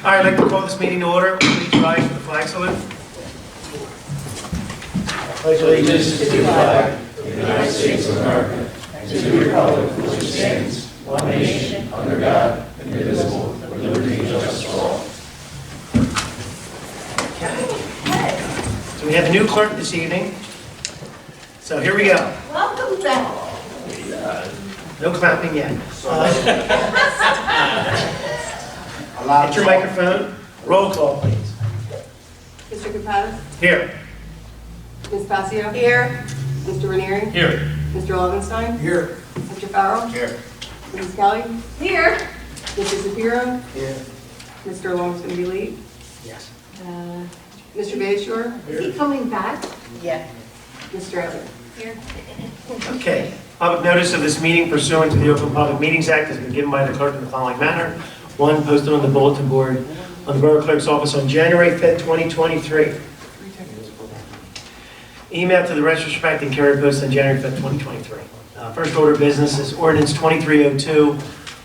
All right, I'd like to call this meeting to order. Please rise for the flag salute. Pledge allegiance to the flag of the United States of America and to the republic for which it stands, one nation, under God, indivisible, with liberty and justice for all. So we have a new clerk this evening. So here we go. Welcome back. No clapping yet. Get your microphone. Roll call, please. Mr. Caucus? Here. Ms. Passio? Here. Mr. Ranieri? Here. Mr. Lovenstein? Here. Mr. Farrell? Here. Mrs. Kelly? Here. Mr. Shapiro? Here. Mr. Long's going to be late. Yes. Mr. Bayshore? Is he coming back? Yeah. Mr. Elliott? Here. Okay. Public notice of this meeting pursuant to the Open Public Meetings Act has been given by the clerk in the following manner. One, posted on the bulletin board on the Borough Clerk's office on January 5th, 2023. Email to the retrospect and carried post on January 5th, 2023. First order of business is ordinance 2302,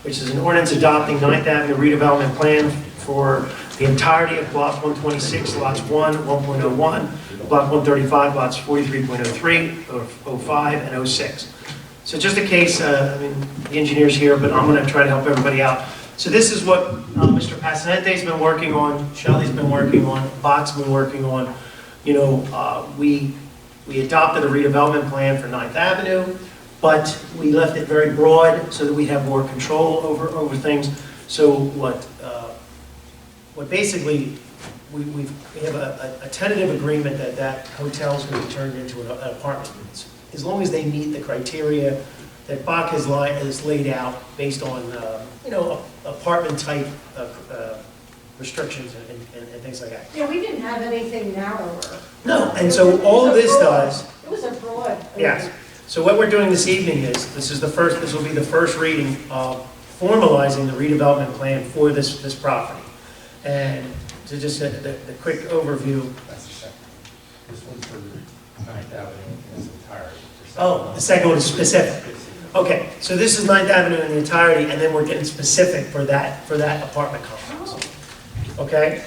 which is an ordinance adopting 9th Avenue redevelopment plan for the entirety of block 126, lots 1, 1.01, block 135, lots 43.03, 05, and 06. So just in case, the engineer's here, but I'm going to try to help everybody out. So this is what Mr. Pasanente's been working on, Shelley's been working on, Bach's been working on. You know, we adopted a redevelopment plan for 9th Avenue, but we left it very broad so that we have more control over things. So what basically, we have a tentative agreement that hotel is going to be turned into an apartment. As long as they meet the criteria that Bach has laid out based on, apartment type restrictions and things like that. Yeah, we didn't have anything narrower. No, and so all this does. It was a broad. Yes. So what we're doing this evening is, this will be the first reading of formalizing the redevelopment plan for this property. And to just the quick overview. That's the second. This one's for the 9th Avenue in its entirety. Oh, the second one is specific. Okay, so this is 9th Avenue in the entirety, and then we're getting specific for that apartment complex. Okay?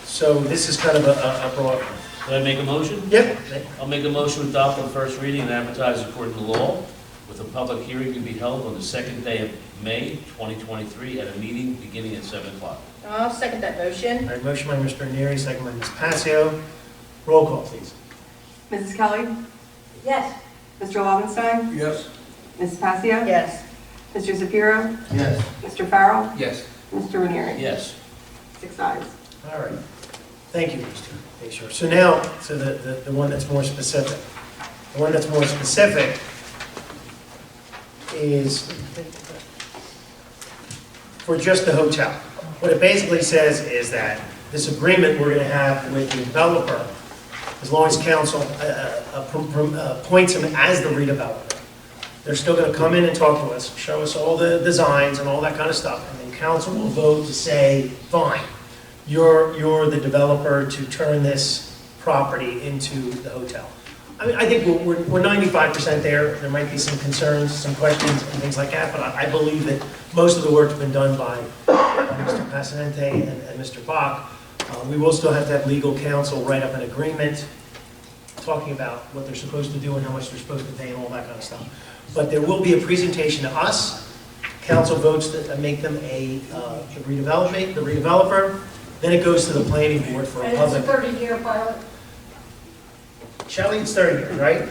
So this is kind of a broad one. Can I make a motion? Yep. I'll make a motion to adopt on first reading and advertise according to law, with a public hearing to be held on the second day of May 2023 at a meeting beginning at 7 o'clock. I'll second that motion. All right, motion by Mr. Ranieri, second by Ms. Passio. Roll call, please. Mrs. Kelly? Yes. Mr. Lovenstein? Yes. Mrs. Passio? Yes. Mr. Shapiro? Yes. Mr. Farrell? Yes. Mr. Ranieri? Yes. 6 ayes. All right. Thank you, Mr. Bayshore. So now, the one that's more specific. The one that's more specific is for just the hotel. What it basically says is that this agreement we're going to have with the developer, as long as council appoints him as the redeveloper, they're still going to come in and talk to us, show us all the designs and all that kind of stuff, and then council will vote to say, fine, you're the developer to turn this property into the hotel. I mean, I think we're 95% there. There might be some concerns, some questions, and things like that, but I believe that most of the work's been done by Mr. Pasanente and Mr. Bach. We will still have to have legal counsel write up an agreement talking about what they're supposed to do and how much they're supposed to pay and all that kind of stuff. But there will be a presentation to us. Council votes to make them the redeveloper. Then it goes to the planning board for a And public. it's a 30-year pilot. Shelley, it's 30 years, right?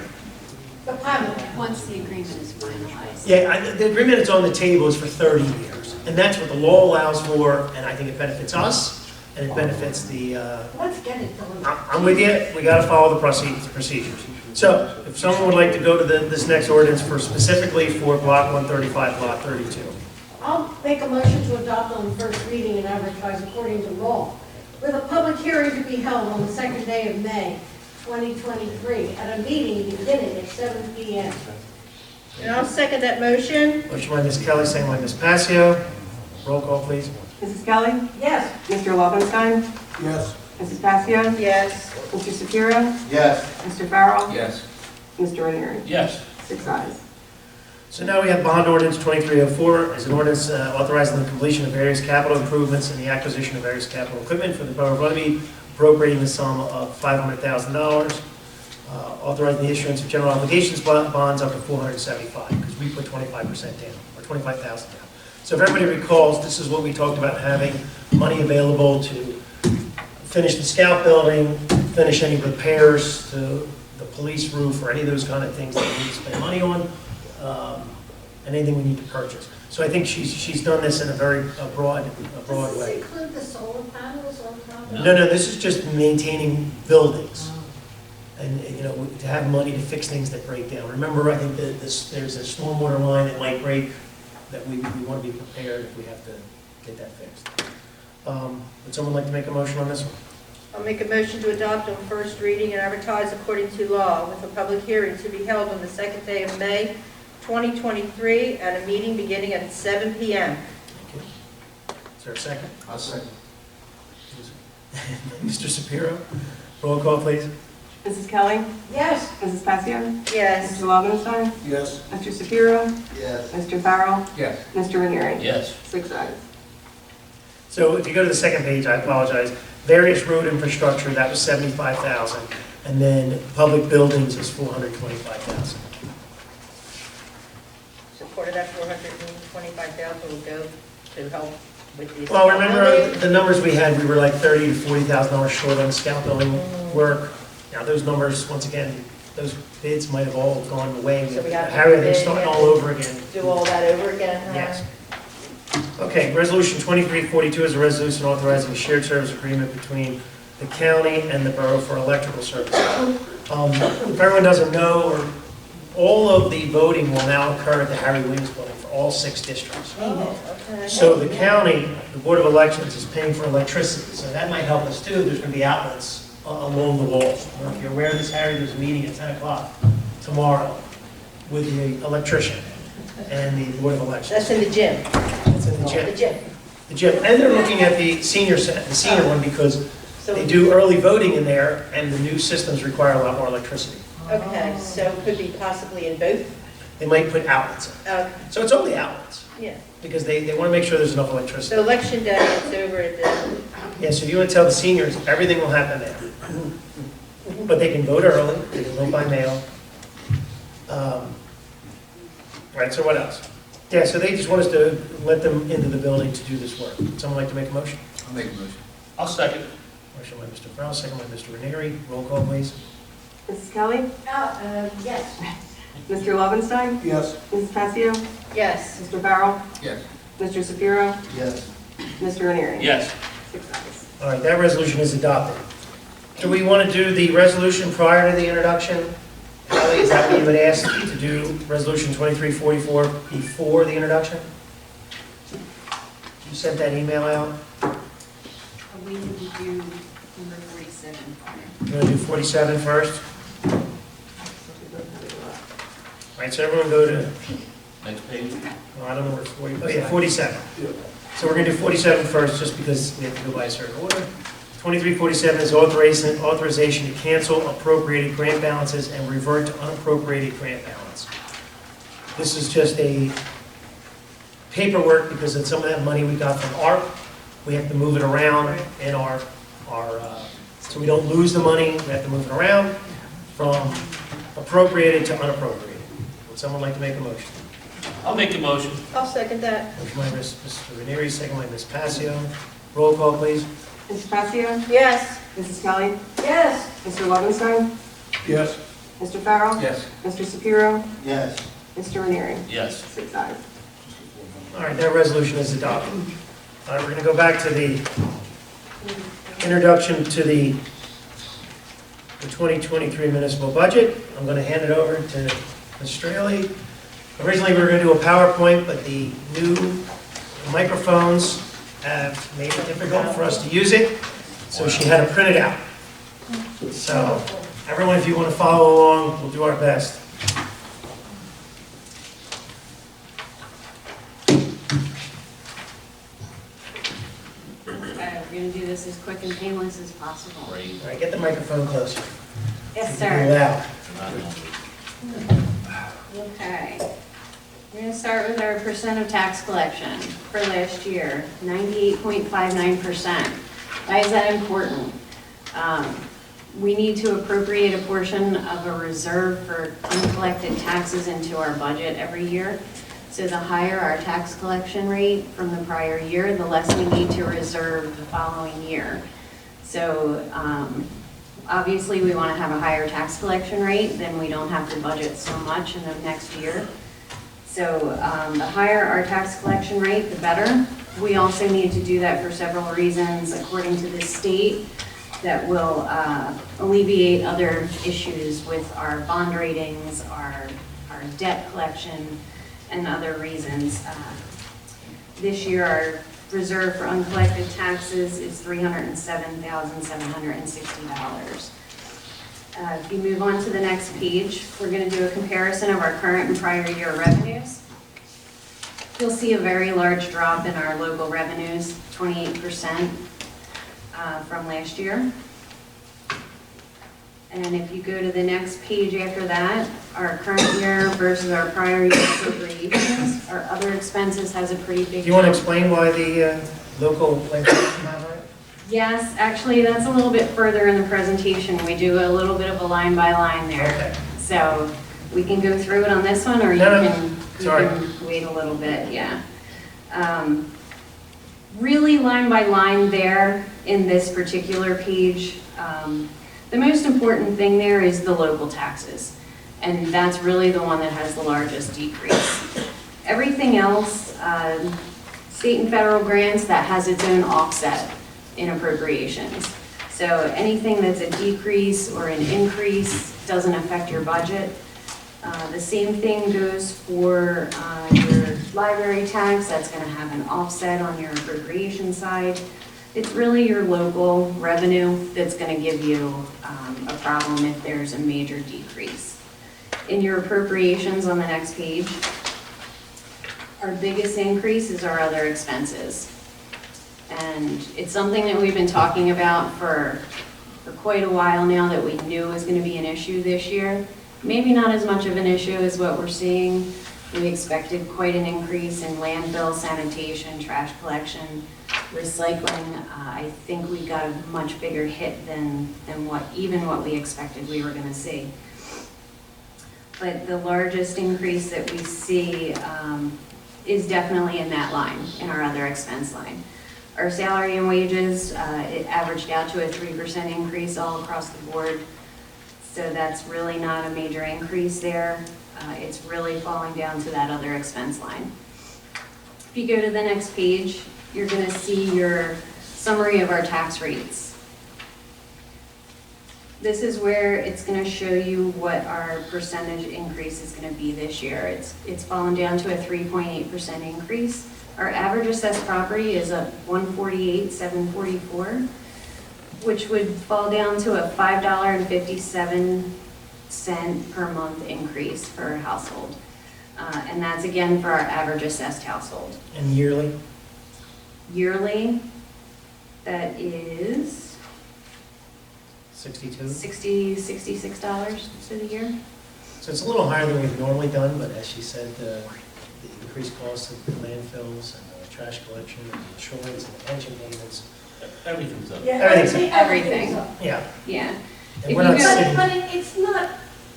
The pilot. Once the agreement is finalized. Yeah, the agreement that's on the table is for 30 years. And that's what the law allows for, and I think it benefits us, and it benefits the... Let's get it done. I'm with you. We got to follow the procedures. So, if someone would like to go to this next ordinance specifically for block 135, block 32. I'll make a motion to adopt on first reading and advertise according to law, with a public hearing to be held on the second day of May 2023 at a meeting beginning at 7 p.m. And I'll second that motion. Motion by Ms. Kelly, second by Ms. Passio. Roll call, please. Mrs. Kelly? Yes. Mr. Lovenstein? Yes. Mrs. Passio? Yes. Mr. Shapiro? Yes. Mr. Farrell? Yes. Mr. Ranieri? Yes. 6 ayes. So now we have bond ordinance 2304 as an ordinance authorizing the completion of various capital improvements and the acquisition of various capital equipment for the Borough of Runnemede, appropriating the sum of $500,000, authorizing the issuance of general obligations bonds up to $475, because we put 25% down, or $25,000 down. So if everybody recalls, this is what we talked about, having money available to finish the scout building, finish any repairs to the police roof, or any of those kind of things that we need to spend money on, and anything we need to purchase. So I think she's done this in a very broad Does way. this include the solar panels on top of it? No, this is just maintaining buildings. And, to have money to fix things that break down. Remember, I think that there's a stormwater line that might break, that we want to be prepared if we have to get that fixed. Would someone like to make a motion on this one? I'll make a motion to adopt on first reading and advertise according to law, with a public hearing to be held on the second day of May, 2023, at a meeting beginning at 7 p.m. Thank you. Is there a second? I'll second. Mr. Shapiro? Roll call, please. Mrs. Kelly? Yes. Mrs. Passio? Yes. Mr. Lobenstein? Yes. Mr. Shapiro? Yes. Mr. Farrell? Yes. Mr. Ranieri? Yes. 6 ayes. So if you go to the second page, I apologize. Various road infrastructure, that was $75,000. And then public buildings is $425,000. So part of that 425,000 will go to help with these. Well, remember the numbers we had, we were like $30,000 to $40,000 short on scout building work. Now, those numbers, once again, those bids might have all gone away. So we have to Harry, they're bid, starting yeah. all over again. Do all that over again, huh? Yes. Okay, Resolution 2342 is a resolution authorizing a shared service agreement between the county and the borough for electrical services. If everyone doesn't know, all of the voting will now occur at the Harry Williams Building for all 6 districts. Oh, okay. So the county, the Board of Elections, is paying for electricity, so that might help us too. There's going to be outlets along the walls. I don't know if you're aware of this, Harry, there's a meeting at 10 o'clock tomorrow with the electrician and the Board of Elections. That's in the gym. It's in the gym. The gym. The gym, and they're looking at the senior one because So, they do early voting in there, and the new systems require a lot more electricity. okay, so it could be possibly in both? They might put outlets in. Okay, So it's only outlets, yeah. because they want to make sure there's enough electricity. So election day, it's over at the, Yeah, so you want to tell the seniors, everything will happen there. But they can vote early, they can vote by mail. Right, so what else? Yeah, so they just want us to let them into the building to do this work. Would someone like to make a motion? I'll make a motion. I'll second. Motion by Mr. Farrell, second by Mr. Ranieri. Roll call, please. Mrs. Kelly? Yes. Mr. Lobenstein? Yes. Mrs. Passio? yes. Mr. Farrell? Yes. Mr. Shapiro? Yes. Mr. Ranieri? Yes. 6 ayes. All right, that resolution is adopted. Do we want to do the resolution prior to the introduction? Kelly, is that what you would ask to do Resolution 2344 before the introduction? You sent that email out? We need to do number 47 prior. You want to do 47 first? All right, so everyone go to, Next page. well, I don't know where 40, oh yeah, 47. So we're going to do 47 first, just because we have to go by a certain order. 2347 is authorization to cancel appropriated grant balances and revert to unappropriated grant balance. This is just a paperwork because of some of that money we got from ARP. We have to move it around in our so we don't lose the money, we have to move it around from appropriated to unappropriated. Would someone like to make a motion? I'll make a motion. I'll second that. Motion by Mr. Ranieri, second by Ms. Passio. Roll call, please. Mrs. Passio? Yes. Mrs. Kelly? Yes. Mr. Lobenstein? Yes. Mr. Farrell? Yes. Mr. Shapiro? Yes. Mr. Ranieri? Yes. 6 ayes. All right, that resolution is adopted. All right, we're going to go back to the introduction to the 2023 municipal budget. I'm going to hand it over to Ms. Straley. Originally, we were going to do a PowerPoint, but the new microphones have made it difficult for us to use it, so she had to print it out. So, everyone, if you want to follow along, we'll do our best. Okay, we're gonna do this as quick and painless as possible. Great. All right, get the microphone closer. Yes, You're loud. Not hungry. Okay. We're going to start with our percent of tax collection for last year, 98.59%. Why is that important? We need to appropriate a portion of a reserve for uncollected taxes into our budget every year. So the higher our tax collection rate from the prior year, the less we need to reserve the following year. So obviously we want to have a higher tax collection rate, then we don't have to budget so much in the next year. So the higher our tax collection rate, the better. We also need to do that for several reasons according to the state that will alleviate other issues with our bond ratings, our debt collection, and other reasons. This year, our reserve for uncollected taxes is $307,760. If you move on to the next page, we're going to do a comparison of our current and prior year revenues. You'll see a very large drop in our local revenues, 28% from last year. And if you go to the next page after that, our current year versus our prior year appropriations, our other expenses has a pretty big Do you want to jump. explain why the local land tax is not right? Yes, actually, that's a little bit further in the presentation. We do a little bit of a line by line there. Okay. So we can go through it on this one, or you No, can sorry. wait a little bit, yeah. Really line by line there in this particular page. The most important thing there is the local taxes, and that's really the one that has the largest decrease. Everything else, state and federal grants, that has its own offset in appropriations. So anything that's a decrease or an increase doesn't affect your budget. The same thing goes for your library tax. That's going to have an offset on your appropriation side. It's really your local revenue that's going to give you a problem if there's a major decrease. In your appropriations on the next page, our biggest increase is our other expenses. And it's something that we've been talking about for quite a while now, that we knew was going to be an issue this year. Maybe not as much of an issue as what we're seeing. We expected quite an increase in landfill, sanitation, trash collection, recycling. I think we got a much bigger hit than what we expected we were going to see. But the largest increase that we see is definitely in that line, in our other expense line. Our salary and wages, it averaged out to a 3% increase all across the board. So that's really not a major increase there. It's really falling down to that other expense line. If you go to the next page, you're going to see your summary of our tax rates. This is where it's going to show you what our percentage increase is going to be this year. It's fallen down to a 3.8% increase. Our average assessed property is a $148,744, which would fall down to a $5.57 per month increase per household. And that's again for our average assessed household. And yearly? Yearly, that is 62? $66 for the year. So it's a little higher than we've normally done, but as she said, the increased costs of the landfills and the trash collection and the insurance and the pension payments. Everything's up. Everything's up. Everything. Yeah. Yeah. And If we're you not go- sitting, But it's not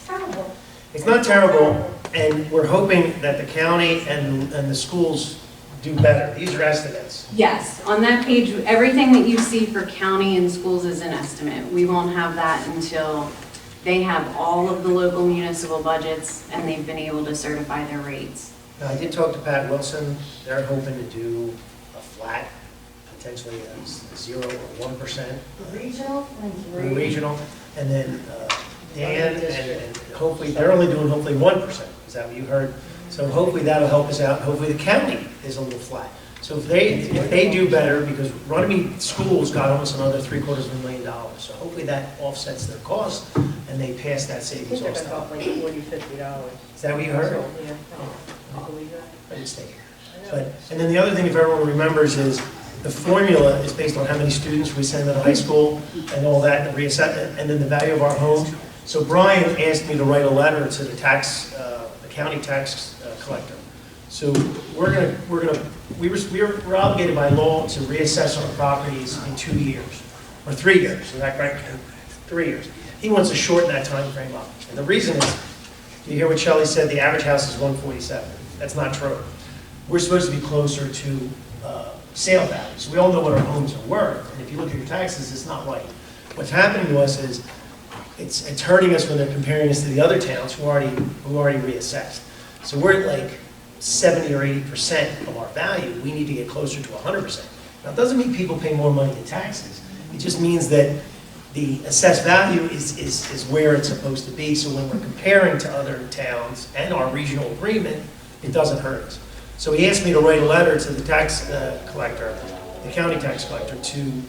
terrible. it's not terrible, and we're hoping that the county and the schools do better. These are estimates. Yes, on that page, everything that you see for county and schools is an estimate. We won't have that until they have all of the local municipal budgets and they've been able to certify their rates. Now, I did talk to Pat Wilson. They're hoping to do a flat, potentially a 0 or 1%. Regional? Regional, and then Dan, and hopefully, they're only doing hopefully 1%, is that what you heard? So hopefully that'll help us out, hopefully the county is a little flat. So if they do better, because Runnemede schools got almost another $750,000, so hopefully that offsets their cost, and they pass that savings They're also. about like $40, $50. Is that what you heard? Yeah. I believe that. By mistake. But, and then the other thing, if everyone remembers, is the formula is based on how many students we send to the high school and all that, and and then the value of our home. So Brian asked me to write a letter to the county tax collector So we're obligated by law to reassess our properties in 2 years, or 3 years, is that correct? 3 years. He wants to shorten that time frame up. And the reason is, you hear what Shelley said, the average house is 147. That's not true. We're supposed to be closer to sale values. We all know what our homes are worth, and if you look at your taxes, it's not right. What's happening to us is, it's hurting us when they're comparing us to the other towns who already reassessed. So we're at like 70 or 80% of our value. We need to get closer to 100%. Now, it doesn't mean people pay more money in taxes. It just means that the assessed value is where it's supposed to be. So when we're comparing to other towns and our regional agreement, it doesn't hurt us. So he asked me to write a letter to the tax collector, the county tax collector, to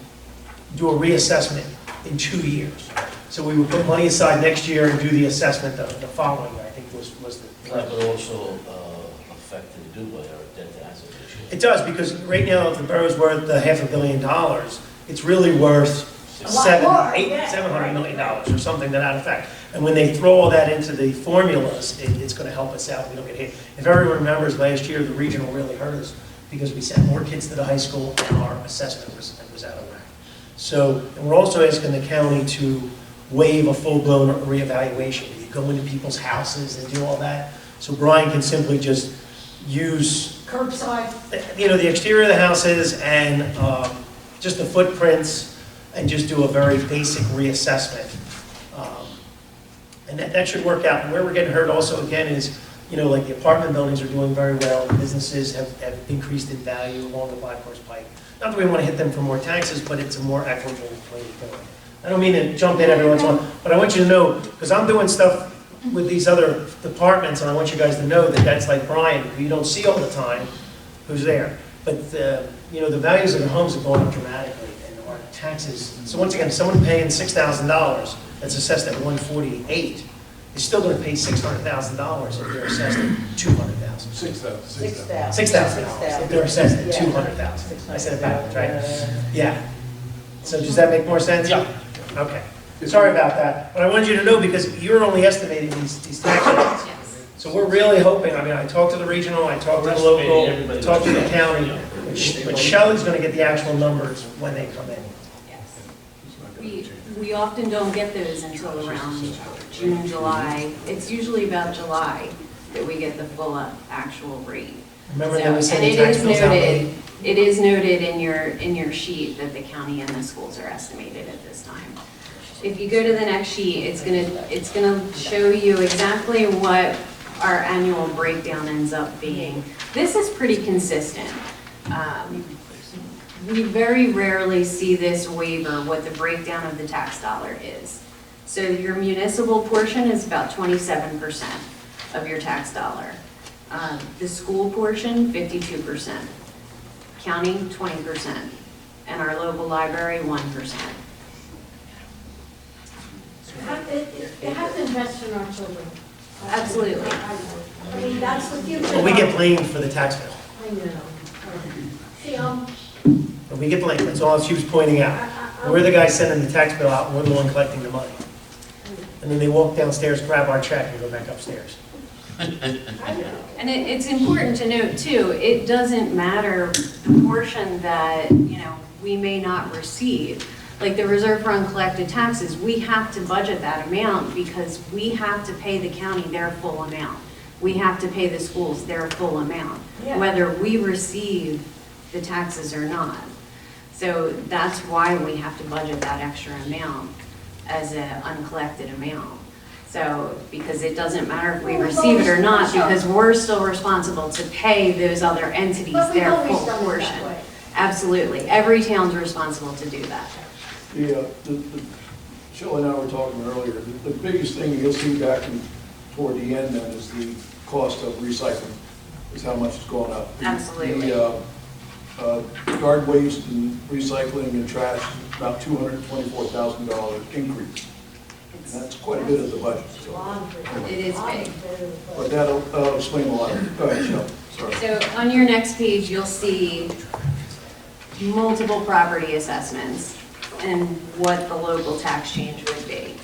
do a reassessment in 2 years. So we would put money aside next year and do the assessment the following year, I think was the. That would also affect the Dubai or debt to asset ratio. It does, because right now, if the borough's worth $500 million, it's really worth A lot more, yeah. $700 million or something to that effect. And when they throw all that into the formulas, it's going to help us out. We don't get hit. If everyone remembers, last year, the regional really hurt us because we sent more kids to the high school and our assessment was out of whack. So, and we're also asking the county to waive a full-blown reevaluation. You go into people's houses and do all that. So Brian can simply just use, Curbside. the exterior of the houses and just the footprints, and just do a very basic reassessment. And that should work out. And where we're getting hurt also, again, is, like the apartment buildings are doing very well. The businesses have increased in value along the Black Horse Pike. Not that we want to hit them for more taxes, but it's a more equitable way to do it. I don't mean to jump in every once in a while, but I want you to know, because I'm doing stuff with these other departments, and I want you guys to know that that's like Brian, who you don't see all the time, who's there. But, the values of the homes have gone up dramatically, and our taxes, so once again, if someone paying $6,000 that's assessed at 148, is still going to pay $600,000 if they're assessed at $200,000. $6,000 if they're assessed at $200,000. I said it backwards, right? Yeah. So does that make more sense? Yeah. Okay. Sorry about that, but I wanted you to know because you're only estimating these tax rates. Yes. So we're really hoping, I talked to the regional, I talked to the local, I talked to the county, but Shelley's going to get the actual numbers when they come in. Yes. We often don't get those until around June, July. It's usually about July that we get the full actual rate. Remember that we So- sent and the tax bills out late? It is noted in your sheet that the county and the schools are estimated at this time. If you go to the next sheet, it's gonna show you exactly what our annual breakdown ends up being. This is pretty consistent. We very rarely see this waiver, what the breakdown of the tax dollar is. So your municipal portion is about 27% of your tax dollar. The school portion, 52%. County, 20%. And our local library, 1%. They have to invest in our children. Absolutely. I mean, that's the future. But we get blamed for the tax bill. I know. See, But we get blamed, that's all she was pointing out. We're the guys sending the tax bill out, and we're the one collecting the money. And then they walk downstairs, grab our check, and go back upstairs. And it's important to note too, it doesn't matter the portion that, we may not receive. Like the reserve for uncollected taxes, we have to budget that amount because we have to pay the county their full amount. We have to pay the schools their full amount, Yeah. whether we receive the taxes or not. So that's why we have to budget that extra amount as an uncollected amount. So, because it doesn't matter if we receive it or not, because we're still responsible to pay those other entities but we've their always full done it portion. that way. Absolutely. Every town's responsible to do that. Shelley and I were talking earlier, the biggest thing you'll see back toward the end then is the cost of recycling, is how much it's going up. Absolutely. The yard waste and recycling and trash, about $224,000 increase. And that's quite a bit of the budget. So. It is big. But that'll explain a lot. Go ahead, Shelley. Sorry. So on your next page, you'll see multiple property assessments and what the local tax change would be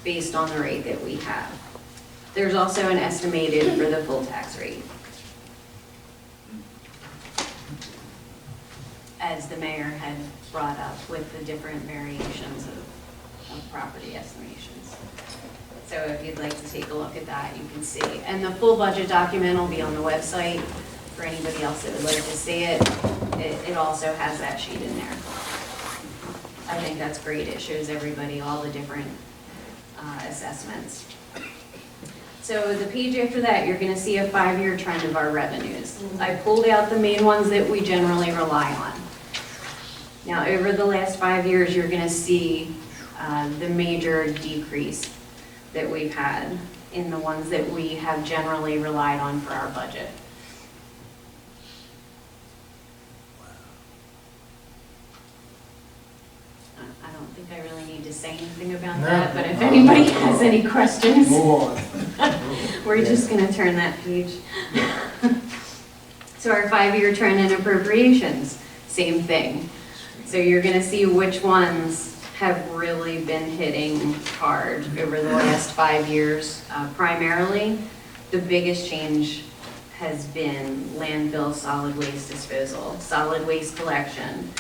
based on the rate that we have. There's also an estimated for the full tax rate. as the mayor had brought up with the different variations of property estimations. So if you'd like to take a look at that, you can see. And the full budget document will be on the website for anybody else that would like to see it. It also has that sheet in there. I think that's great. It shows everybody all the different assessments. So the page after that, you're gonna see a 5-year trend of our revenues. I pulled out the main ones that we generally rely on. Now, over the last 5 years, you're gonna see the major decrease that we've had in the ones that we have generally relied on for our budget. I don't think I really need to say anything about that, but if anybody has any questions, Move on. we're just gonna turn that page. So our 5-year trend in appropriations, same thing. So you're gonna see which ones have really been hitting hard over the last 5 years. Primarily, the biggest change has been landfill solid waste disposal, solid waste collection,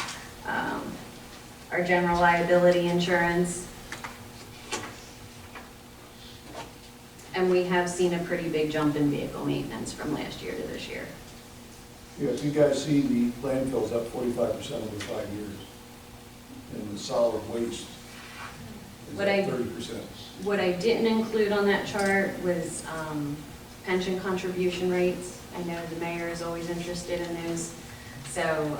our general liability insurance. And we have seen a pretty big jump in vehicle maintenance from last year to this year. Yeah, if you guys see, the landfill's up 45% over 5 years. And the solid waste is What up I- 30%. What I didn't include on that chart was pension contribution rates. I know the mayor is always interested in those. So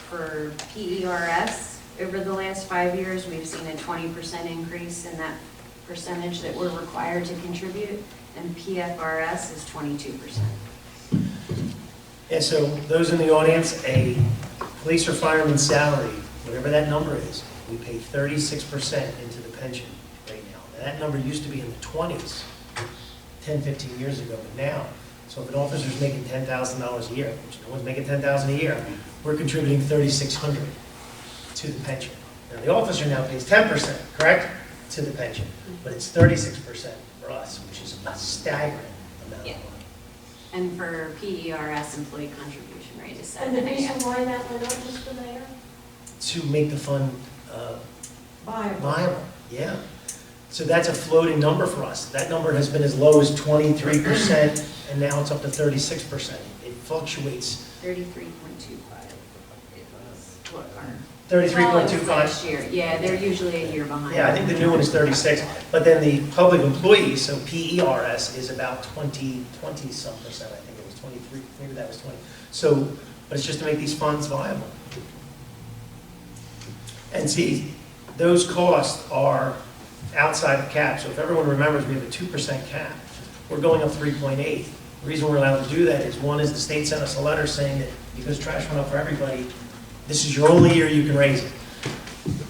for PERS, over the last 5 years, we've seen a 20% increase in that percentage that we're required to contribute, and PFRS is 22%. Yeah, so those in the audience, a police or fireman's salary, whatever that number is, we pay 36% into the pension right now. And that number used to be in the 20s, 10, 15 years ago, but now, so if an officer's making $10,000 a year, which no one's making $10,000 a year, we're contributing $3,600 to the pension. Now, the officer now pays 10%, correct, to the pension, but it's 36% for us, which is a staggering amount Yeah. of money. And for PERS, employee contribution rate is And the 7.5%. reason why that went up, Mr. Mayor? To make the fund Viable. viable, yeah. So that's a floating number for us. That number has been as low as 23%, and now it's up to 36%. It fluctuates. 33.25 is what our. 33.25. Last year, yeah, they're usually a year behind. Yeah, I think the new one is 36, but then the public employees, so PERS, is about 20-some percent, I think it was 23, maybe that was 20. So, but it's just to make these funds viable. And see, those costs are outside the cap, so if everyone remembers, we have a 2% cap. We're going up 3.8. The reason we're allowed to do that is, one is the state sent us a letter saying that because trash went up for everybody, this is your only year you can raise it.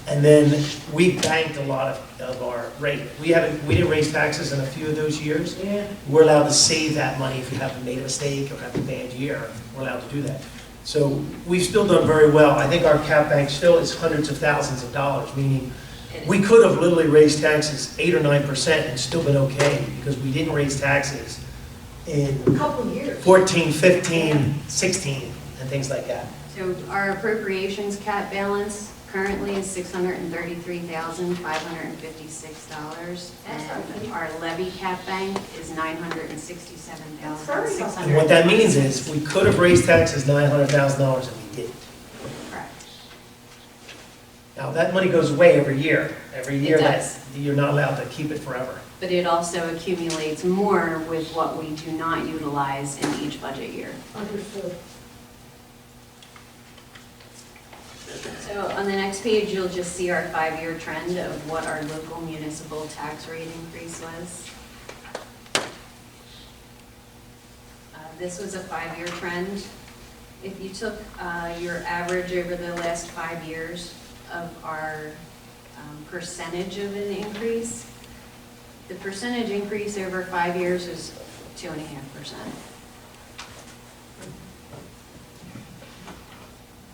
And then we banked a lot of our rate. We didn't raise taxes in a few of those years. Yeah. We're allowed to save that money if you haven't made a mistake or have a bad year. We're allowed to do that. So we've still done very well. I think our cap bank still is hundreds of thousands of dollars, meaning we could have literally raised taxes 8 or 9% and still been okay because we didn't raise taxes in A couple of years. 14, 15, 16, and things like that. So our appropriations cap balance currently is $633,556, and our levy cap bank is $967,600. And what that means is, we could have raised taxes $900,000 and we didn't. Correct. Now, that money goes away every year. Every year, does. you're not allowed to keep it forever. But it also accumulates more with what we do not utilize in each budget year. Understood. So on the next page, you'll just see our 5-year trend of what our local municipal tax rate increase was. This was a 5-year trend. If you took your average over the last 5 years of our percentage of an increase, the percentage increase over 5 years is 2.5%.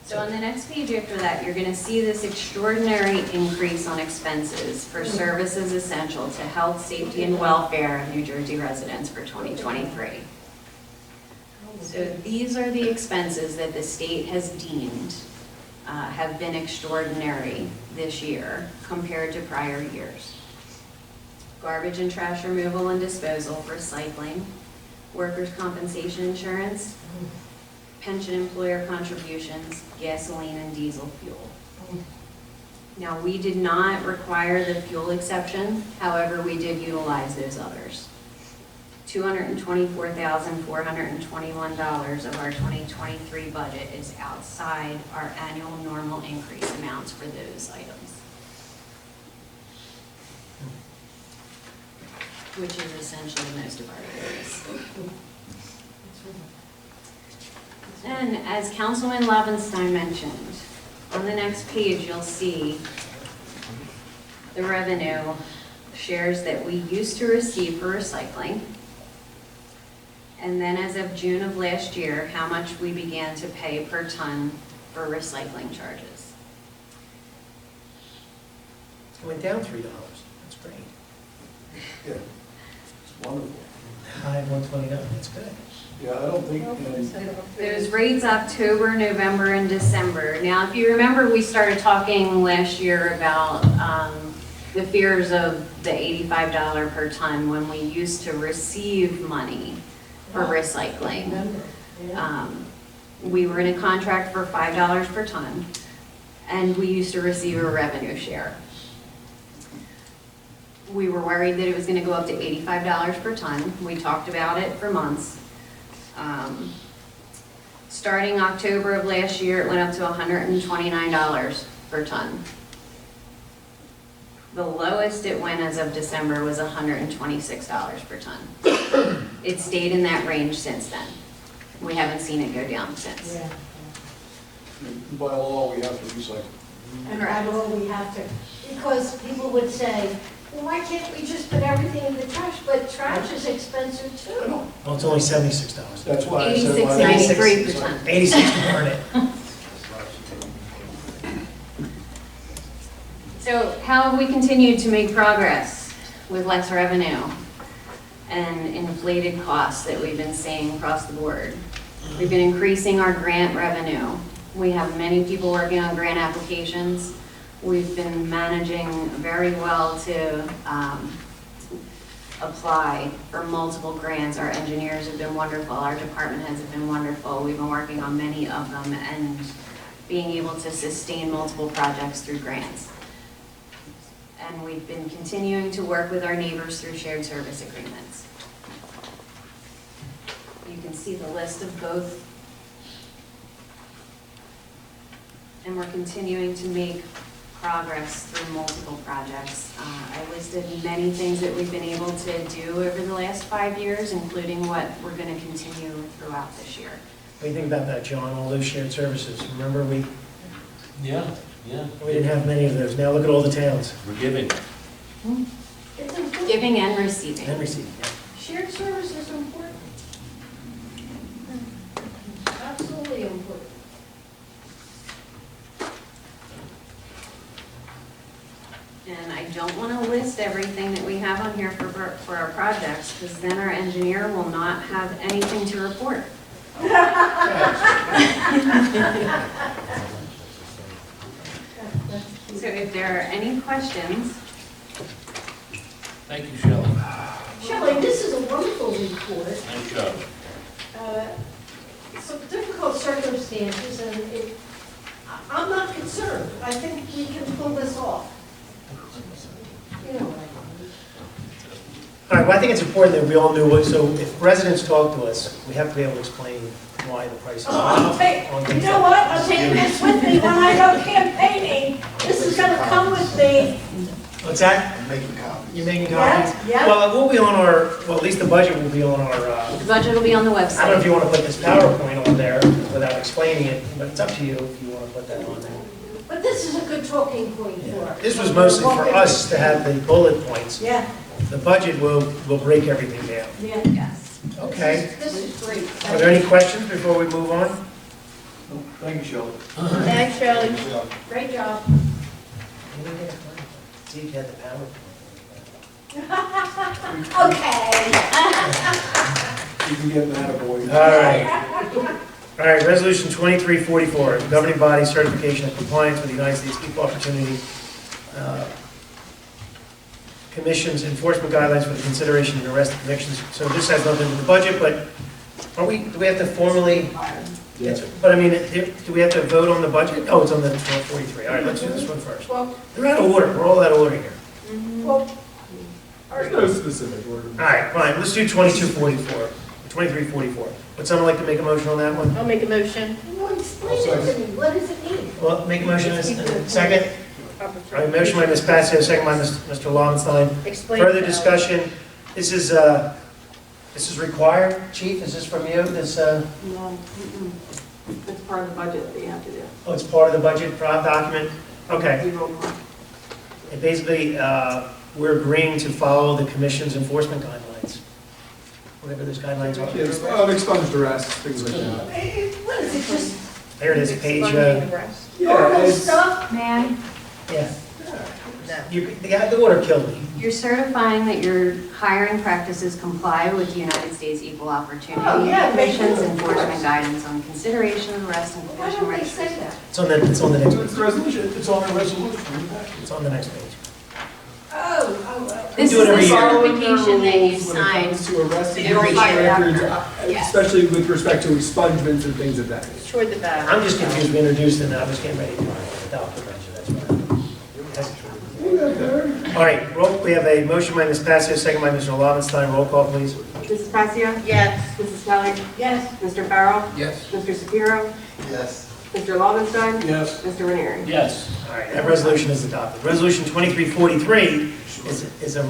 So on the next page after that, you're going to see this extraordinary increase on expenses for services essential to health, safety, and welfare of New Jersey residents for 2023. So these are the expenses that the state has deemed have been extraordinary this year compared to prior years. Garbage and trash removal and disposal, recycling, workers' compensation insurance, pension employer contributions, gasoline and diesel fuel. Now, we did not require the fuel exception, however, we did utilize those others. $224,421 of our 2023 budget is outside our annual normal increase amounts for those items, which is essentially most of our areas. And as Councilman Lovenstein mentioned, on the next page, you'll see the revenue shares that we used to receive for recycling. And then as of June of last year, how much we began to pay per ton for recycling charges. It went down $3. That's great. Yeah, it's wonderful. High 129, that's good. Yeah, I don't think, Those rates October, November, and December. Now, if you remember, we started talking last year about the fears of the $85 per ton when we used to receive money for recycling. We were in a contract for $5 per ton, and we used to receive a revenue share. We were worried that it was going to go up to $85 per ton. We talked about it for months. Starting October of last year, it went up to $129 per ton. The lowest it went as of December was $126 per ton. It stayed in that range since then. We haven't seen it go down since. Yeah. by law, we have to recycle. And by law, we have to, because people would say, well, why can't we just put everything in the trash? But trash is expensive I too. know, Well, it's only $76. that's why I said. why- $86.93. 86 to burn it. So how have we continued to make progress with less revenue and inflated costs that we've been seeing across the board? We've been increasing our grant revenue. We have many people working on grant applications. We've been managing very well to apply for multiple grants. Our engineers have been wonderful. Our department heads have been wonderful. We've been working on many of them and being able to sustain multiple projects through grants. And we've been continuing to work with our neighbors through shared service agreements. You can see the list of both. And we're continuing to make progress through multiple projects. I listed many things that we've been able to do over the last 5 years, including what we're going to continue throughout this year. What do you think about that, John, all those shared services? Remember, we Yeah. didn't have many of those. Now look at all the towns. We're giving. It's important. Giving and receiving. And receiving, yeah. Shared service is important. Absolutely important. And I don't want to list everything that we have on here for our projects, because then our engineer will not have anything to report. So if there are any questions, Thank you, Shelley. Shelley, this is a wonderful report. Nice job. Some difficult circumstances, and I'm not concerned. I think we can pull this off. You know what I mean. All right, well, I think it's important that we all knew what, so if residents talk to us, we have to be able to explain why the price is I'll up. take, on you things know like- what, I'll take this with me when I go campaigning. This is gonna come with me. What's that? I'm making copies. You're making copies? Yeah, yeah. Well, it will be on our, well, at least the budget will be on our, the budget will be on the I don't know if website. you want to put this PowerPoint on there without explaining it, but it's up to you if you want to put that on there. But this is a good talking point for us. This was mostly for us to have the bullet points. Yeah, The budget will break everything down. yeah. Yes. Okay. This is great. Are there any questions before we move on? No, thank you, Shelley. Thanks, Shelley. Great job. See if you had the PowerPoint. Okay. You can get an attaboy. All right. All right, resolution 2344, governing body certification of compliance with the United States Equal Opportunity Commission's enforcement guidelines for the consideration of arrest and convictions. So this has nothing to do with the budget, but do we have to formally, but I mean, do we have to vote on the budget? Oh, it's on the 1243. All right, let's do this one first. Well, They're out of order, we're all out of order here. well, There's no specific order. All right, fine, let's do 2244, 2344. Would someone like to make a motion on that one? I'll make a motion. well, explain it to me, what does it mean? Well, make a motion in a second. All right, motion by Ms. Passio, second by Mr. Lobenstein. Explain. Further discussion, this is required, Chief, is this from you, this, No, mm-mm. It's part of the budget that you have to do. oh, it's part of the budget document? Okay, You roll call. and basically, we're agreeing to follow the commission's enforcement guidelines, whatever those guidelines are. Yeah, expunged arrests, things like that. What is it, just There it is, page, Expunging arrest? normal it's- stuff? Man, yeah, No. the order killed me. you're certifying that your hiring practices comply with the United States Equal Opportunity Oh, yeah, they do. Commission's enforcement guidance on consideration of arrest and Why conviction don't they say registration. that? It's on the next It's page, the resolution, it's on the resolution. it's on the next page. Oh. This do it is every the year. certification that you When it signed. comes to arrests and Every conviction year. records, Yeah. especially with respect to expungements and things of that nature. Toward the back. I'm just confused, we introduced it, and I was getting ready to adopt the budget, that's why. All right, we have a motion by Ms. Passio, second by Mr. Lobenstein, roll call, please. Mrs. Passio? Yes. Mrs. Kelly? Yes, Mr. Farrell? Yes. Mr. Shapiro? Yes. Mr. Lobenstein? Yes. Mr. Ranieri? Yes. All right, that resolution is adopted. Resolution 2343 is a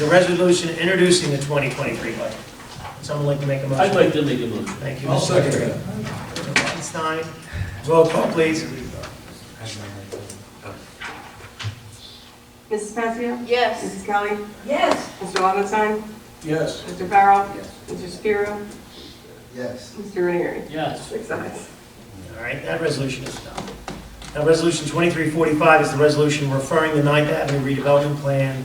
resolution introducing the 2023 budget. Would someone like to make a motion? I'd like to make a motion. Thank you, I'll Mr. second Secretary. Mr. Lobenstein, roll call, please. Mrs. Passio? Yes. Mrs. Kelly? yes, Mr. Lobenstein? Yes. Mr. Farrell? Yes. Mr. Shapiro? Yes. Mr. Ranieri? Yes. 6 ayes. All right, that resolution is adopted. Now, Resolution 2345 is the resolution referring the 9th Avenue redevelopment plan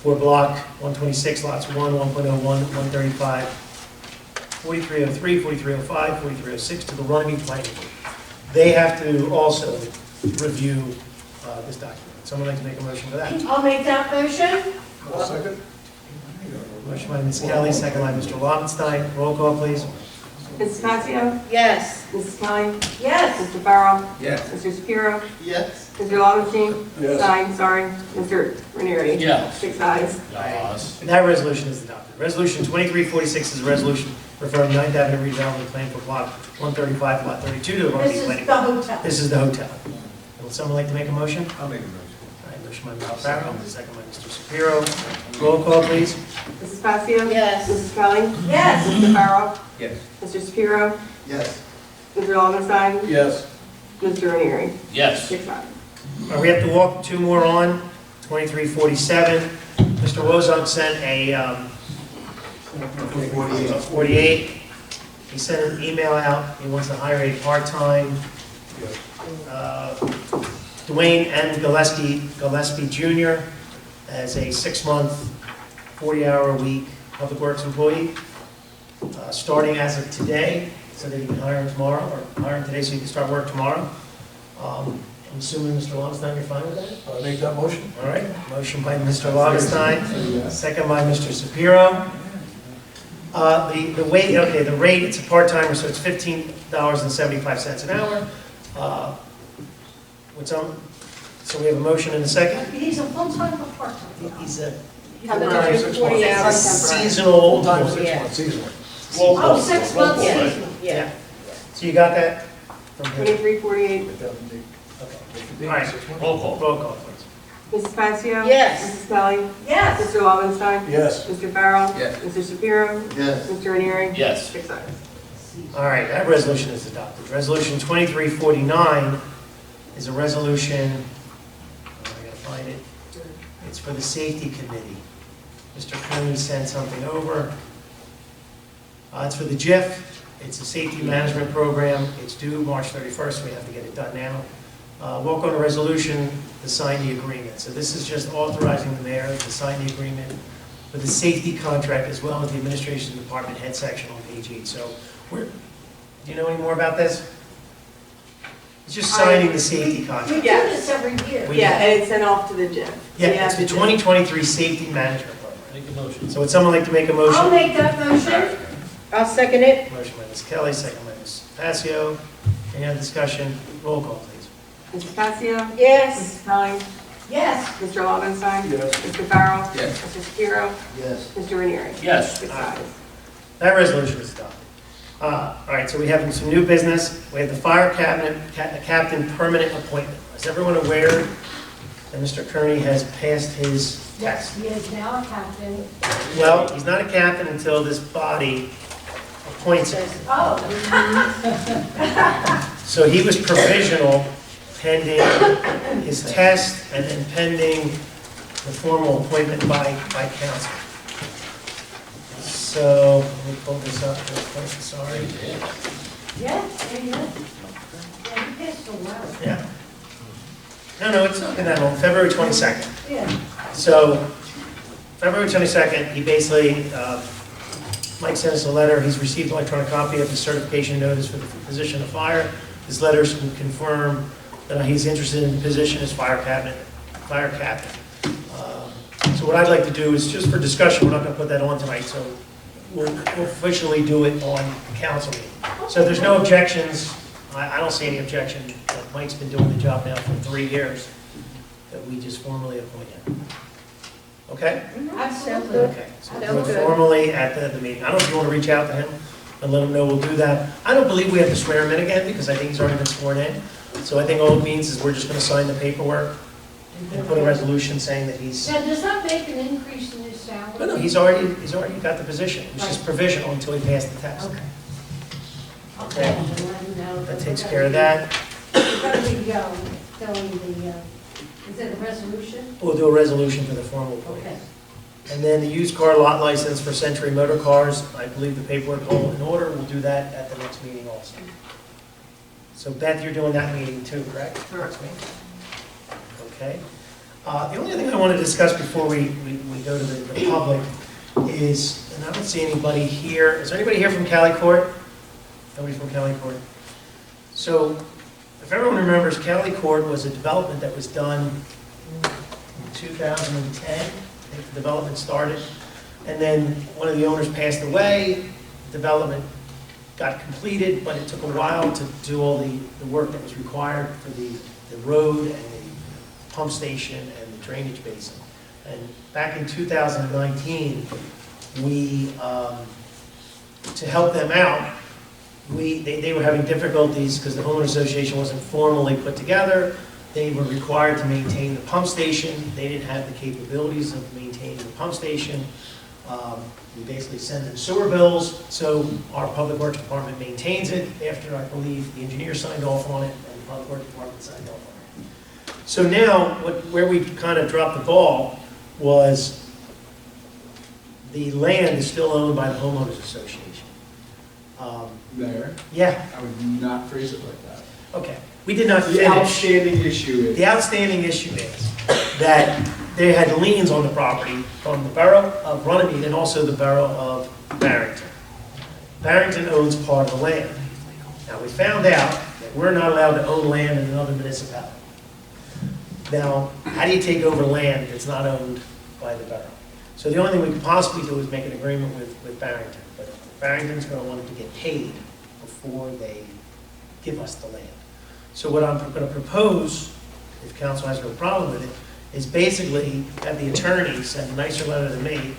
for Block 126, Lots 1, 1.01, 135, 4303, 4305, 4306 to the Runnemede Planning Board. They have to also review this document. Someone like to make a motion for that? I'll make that motion. I'll second. Motion by Ms. Kelly, second by Mr. Lobenstein. Roll call, please. Mrs. Passio? Yes. Mrs. Kelly? Yes, Mr. Farrell? Yes. Mr. Shapiro? Yes. Mr. Lobenstein? Yes. Stein, sorry. Mr. Ranieri? Yes. 6 ayes. Yes. That resolution is adopted. Resolution 2346 is a resolution referring 9th Avenue redevelopment plan for Block 135, Lot 32 to the this Runnemede is Planning the Board. hotel. This is the hotel. Would someone like to make a motion? I'll make a motion. All right, motion by Mr. Farrell, second by Mr. Shapiro. Roll call, please. Mrs. Passio? Yes. Mrs. Kelly? Yes, Mr. Farrell? Yes. Mr. Shapiro? Yes. Mr. Lobenstein? Yes. Mr. Ranieri? Yes. 6 ayes. All right, we have to walk two more on. 2347. Mr. Wozok sent a 48. He sent an email out. He wants to hire a part-time Dwayne N. Gillespie Jr. as a 6-month, 40-hour-a-week Public Works employee, starting as of today, so that you can hire him tomorrow, or hire him today so you can start work tomorrow. I'm assuming, Mr. Lobenstein, you're fine with that? I'll make that motion. All right, motion by Mr. Lobenstein, second by Mr. Shapiro. The wage, okay, the rate, it's a part-timer, so it's $15.75 an hour. So we have a motion and a second. he's a full-time or part-time? He's a Full-time, 40 hours. seasonal Full-time, employee. 6 months, seasonal. Roll call. Oh, 6 months Roll call, right? seasonal. Yeah. So you got that? From him? 2348. Okay. All right, Roll call. roll call, please. Mrs. Passio? Yes. Mrs. Kelly? Yes, Mr. Lobenstein? Yes. Mr. Farrell? Yes. Mr. Shapiro? Yes. Mr. Ranieri? Yes. 6 ayes. All right, that resolution is adopted. Resolution 2349 is a resolution, I gotta find it. It's for the Safety Committee. Mr. Cooney sent something over. It's for the JIF. It's a safety management program. It's due March 31st. We have to get it done now. Walk on a resolution to sign the agreement. So this is just authorizing the mayor to sign the agreement for the safety contract as well as the administration department head section on page 8. So do Do you know any more about this? It's just signing the safety We contract. do this every year. We- Yeah, and it's sent off to the gym. Yeah, it's the 2023 Safety Management Program. Make a motion. So would someone like to make a I'll motion? make that motion. I'll second it. Motion by Ms. Kelly, second by Ms. Passio. Any other discussion? Roll call, please. Mrs. Passio? Yes. Mrs. Kelly? Yes. Mr. Lobenstein? Yes. Mr. Farrell? Yes. Mr. Shapiro? Yes. Mr. Ranieri? Yes. Six ayes. That resolution is adopted. All right, so we have some new business. We have the fire captain permanent appointment. Is everyone aware that Mr. Kearney has passed his Yes, test? he is now a captain. Well, he's not a captain until this body appoints him. Oh. So he was provisional pending his test and then pending the formal appointment by council. So, let me pull this up real quick, sorry. Yeah, yeah, yeah. Yeah, he passed a while. Yeah. No, it's not been that long, February 22nd. Yeah. So, February 22nd, he basically, Mike sent us a letter, he's received an electronic copy of his certification notice for the position of fire. His letters can confirm that he's interested in the position as fire captain. So what I'd like to do is, just for discussion, we're not gonna put that on tonight, so we'll officially do it on the council meeting. So if there's no objections, I don't see any objection, that Mike's been doing the job now for 3 years, that we just formally appoint him. Okay? Absolutely. Okay, so we'll do Sounds it good. formally at the meeting. I don't know if you want to reach out to him and let him know we'll do that. I don't believe we have to swear him in again, because I think he's already been sworn in. So I think all it means is we're just gonna sign the paperwork and put a resolution saying that he's, Now, does that make an increase in his salary? no, he's already got the position. It's just provisional until he passed the test. Okay. Okay. And let him know That takes care of that. It's going to be filling the, is it a resolution? We'll do a resolution for the formal appointment. Okay. And then the used car lot license for Century Motor Cars, I believe the paperwork all in order. We'll do that at the next meeting also. So Beth, you're doing that meeting too, correct? Correct. Okay. The only thing I want to discuss before we go to the public is, and I don't see anybody here, is there anybody here from Cali Court? Nobody from Cali Court? So, if everyone remembers, Cali Court was a development that was done in 2010. I think the development started, and then one of the owners passed away, development got completed, but it took a while to do all the work that was required for the road and the pump station and the drainage basin. And back in 2019, we, to help them out, they were having difficulties because the homeowner association wasn't formally put together. They were required to maintain the pump station. They didn't have the capabilities of maintaining the pump station. We basically send them sewer bills, so our public works department maintains it after, I believe, the engineer signed off on it and the public works department signed off on it. So now, where we kind of dropped the ball was the land is still owned by the homeowners association. There, Yeah, I would not phrase it like that. okay. We did not The finish. outstanding issue is. The outstanding issue is that they had liens on the property from the Borough of Runnemede and also the Borough of Barrington. Barrington owns part of the land. Now, we found out that we're not allowed to own land in another municipality. Now, how do you take over land that's not owned by the borough? So the only thing we could possibly do is make an agreement with Barrington, but Barrington's going to want to get paid before they give us the land. So what I'm going to propose, if council has no problem with it, is basically have the attorney send a nicer letter to me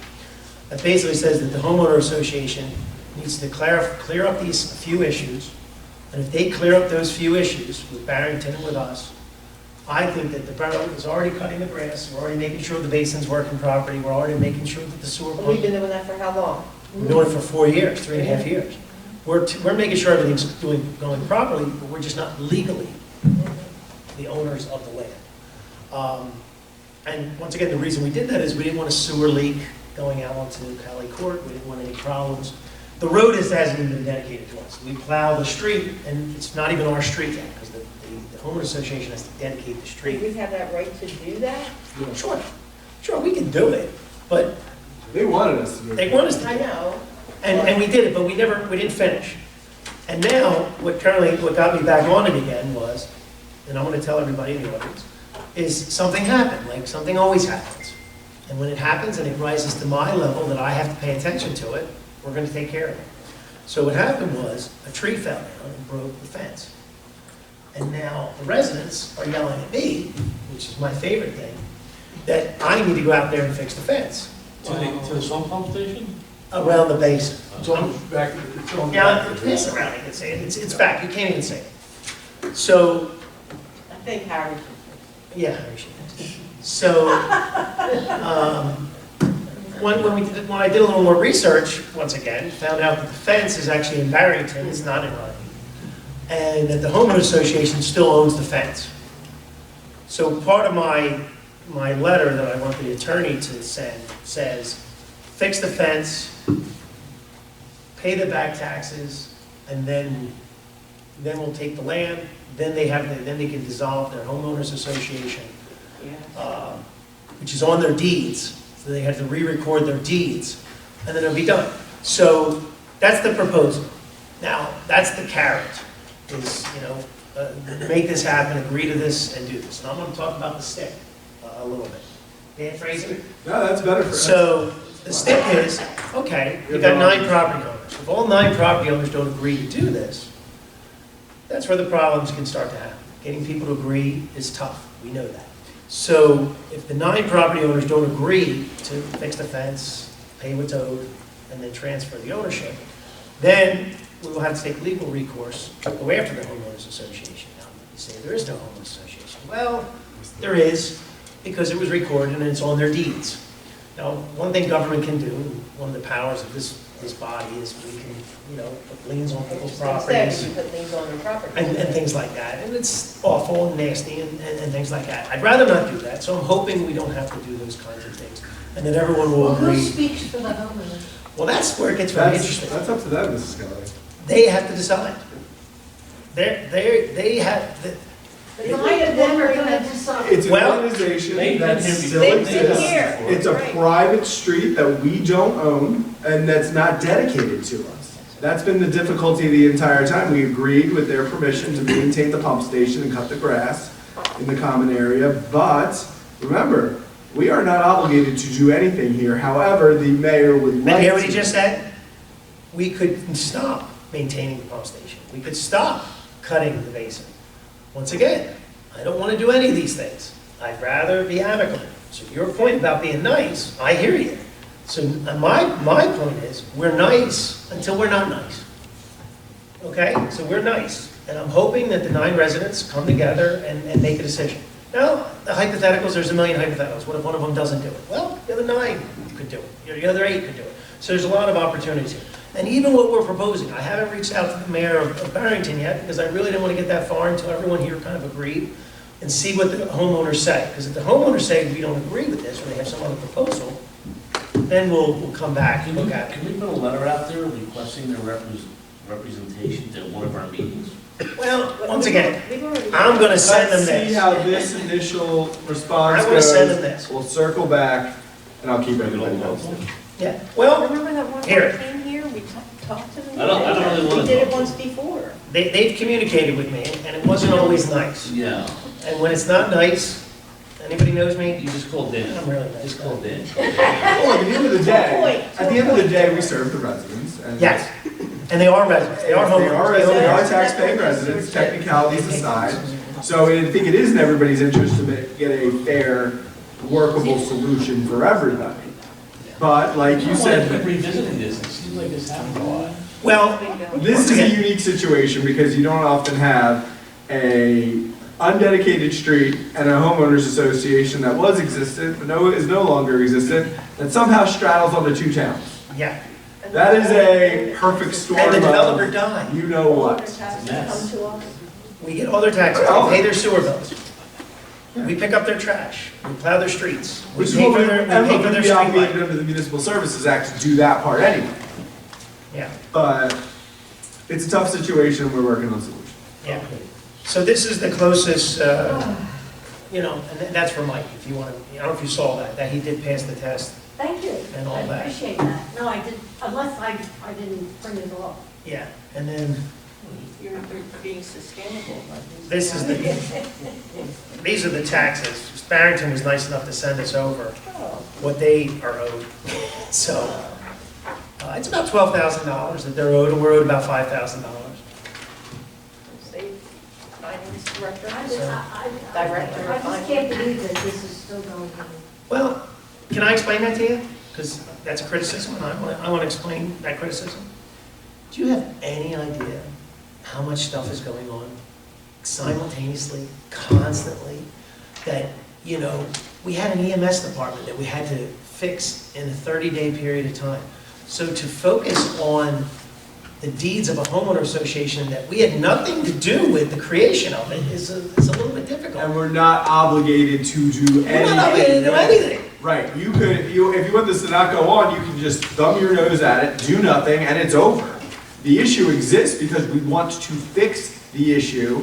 that basically says that the homeowner association needs to clear up these few issues, and if they clear up those few issues with Barrington and with us, I think that the borough is already cutting the grass, we're already making sure the basin's working properly, we're already making sure that the sewer We've pump. been doing that for how long? We're doing it for 4 years, 3.5 years. We're making sure everything's going properly, but we're just not legally the owners of the land. And once again, the reason we did that is we didn't want a sewer leak going out onto Cali Court, we didn't want any problems. The road hasn't even been dedicated to us. We plow the street, and it's not even our street yet, because the homeowner association has to dedicate the Do street. we have that right to do that? Sure, we can do it, but They wanted us to do it. they want us to do I it. know. And we did it, but we didn't finish. And now, what got me back on it again was, and I'm gonna tell everybody in the audience, is something happened, like something always happens. And when it happens and it rises to my level that I have to pay attention to it, we're gonna take care of it. So what happened was, a tree fell down and broke the fence. And now the residents are yelling at me, which is my favorite thing, that I need to go out there and fix the fence To the sump pump station? around the basin. It's on back, it's on Yeah, back. it's around, you can say it, it's back, you can't even say it. So, I think Harry. yeah, Harry should. So, when I did a little more research, once again, found out that the fence is actually in Barrington, it's not in Runnemede. And that the homeowners association still owns the fence. So part of my letter that I want the attorney to send says, fix the fence, pay the back taxes, and then we'll take the land, then they can dissolve their homeowners association, which is on their deeds, so they have to re-record their deeds, and then it'll be done. So that's the proposal. Now, that's the carrot, is, make this happen, agree to this, and do this. And I'm gonna talk about the stick a little bit. Dan Fraser? No, that's better for us. So, the stick is, okay, you've got 9 property owners. If all 9 property owners don't agree to do this, that's where the problems can start to happen. Getting people to agree is tough, we know that. So, if the 9 property owners don't agree to fix the fence, pay what's owed, and then transfer the ownership, then we will have to take legal recourse to go after the homeowners association. Now, you say there is no homeowners association. Well, there is, because it was recorded and it's on their deeds. Now, one thing government can do, one of the powers of this body is we can, put liens on people's properties You put things on their property. and things like that. And it's awful and nasty and things like that. I'd rather not do that, so I'm hoping we don't have to do those kinds of things. And that everyone will Well, who agree. speaks for the homeowners? Well, that's where it gets very That's interesting. up to them, Mrs. Kelly. They have to decide. They have, But nine of them are gonna decide. It's an Well, organization they've that been here still before. They've been exists. here. It's a Right. private street that we don't own and that's not dedicated to us. That's been the difficulty the entire time. We agreed with their permission to maintain the pump station and cut the grass in the common area, but remember, we are not obligated to do anything here. However, the mayor would and like to. hear what he just said? We could stop maintaining the pump station. We could stop cutting the basin. Once again, I don't want to do any of these things. I'd rather be amicable. So your point about being nice, I hear you. So my point is, we're nice until we're not nice. Okay? So we're nice. And I'm hoping that the 9 residents come together and make a decision. Now, the hypotheticals, there's a million hypotheticals. What if one of them doesn't do it? Well, the other 9 could do it. The other 8 could do it. So there's a lot of opportunities here. And even what we're proposing, I haven't reached out to the mayor of Barrington yet, because I really didn't want to get that far until everyone here kind of agreed, and see what the homeowners say. Because if the homeowners say we don't agree with this, or they have some other proposal, then we'll come back and look at it. Can we put a letter out there requesting their representation at one of our meetings? Well, once again, We've already- I'm going to send them Let's see how this. this initial response I'm gonna send them goes. this. We'll circle back and I'll keep everybody posted. Yeah, well, Remember that one Here. that came here, we talked to them? I don't really wanna We did it talk. once before. they've communicated with me, and it wasn't always nice. Yeah, And when it's not nice, anybody knows me, you just called in. I'm really nice. Just called in. Well, at the end of the To a day, point, at the end of the day, we serve the residents. And Yes, and they are residents, they are homeowners. They are tax-paying residents, technicalities aside. So I think it is in everybody's interest to get a fair, workable solution for everybody. But like you I want to keep said, revisiting this, it seems like this happened a lot. Well, this is a unique situation because you don't often have a undedicated street and a homeowners association that was existent, but is no longer existent, that somehow straddles onto 2 towns. yeah, That is a perfect storm and the of developer died. you know what. Homeowners have to come to us. We get all their taxes, we pay their sewer bills. We pick up their trash, we plow their streets, we Which is pay what for we their, and we pay what for would their be street obligated light. under the Municipal Services Act to do that part anyway. Yeah, But it's a tough situation and we're working on solutions. yeah. So this is the closest, and that's for Mike, if you want to, I don't know if you saw that he did pass the test Thank you. and all I that. appreciate that. No, I did, unless I didn't bring it along. Yeah, and then, You're being sustainable. This is the, these are the taxes. Barrington was nice enough to send us over what they are owed. So, it's about $12,000 that they're owed, and we're owed about $5,000. Say, finance director. I Director of just can't believe that this is still going on. Well, can I explain that to you? Because that's a criticism, and I want to explain that criticism. Do you have any idea how much stuff is going on simultaneously, constantly? That, you know, we had an EMS department that we had to fix in a 30-day period of time. So to focus on the deeds of a homeowner association that we had nothing to do with the creation of it is a little bit difficult. And we're not obligated to do anything. We're not obligated to do anything. Right, if you want this to not go on, you can just thumb your nose at it, do nothing, and it's over. The issue exists because we want to fix the issue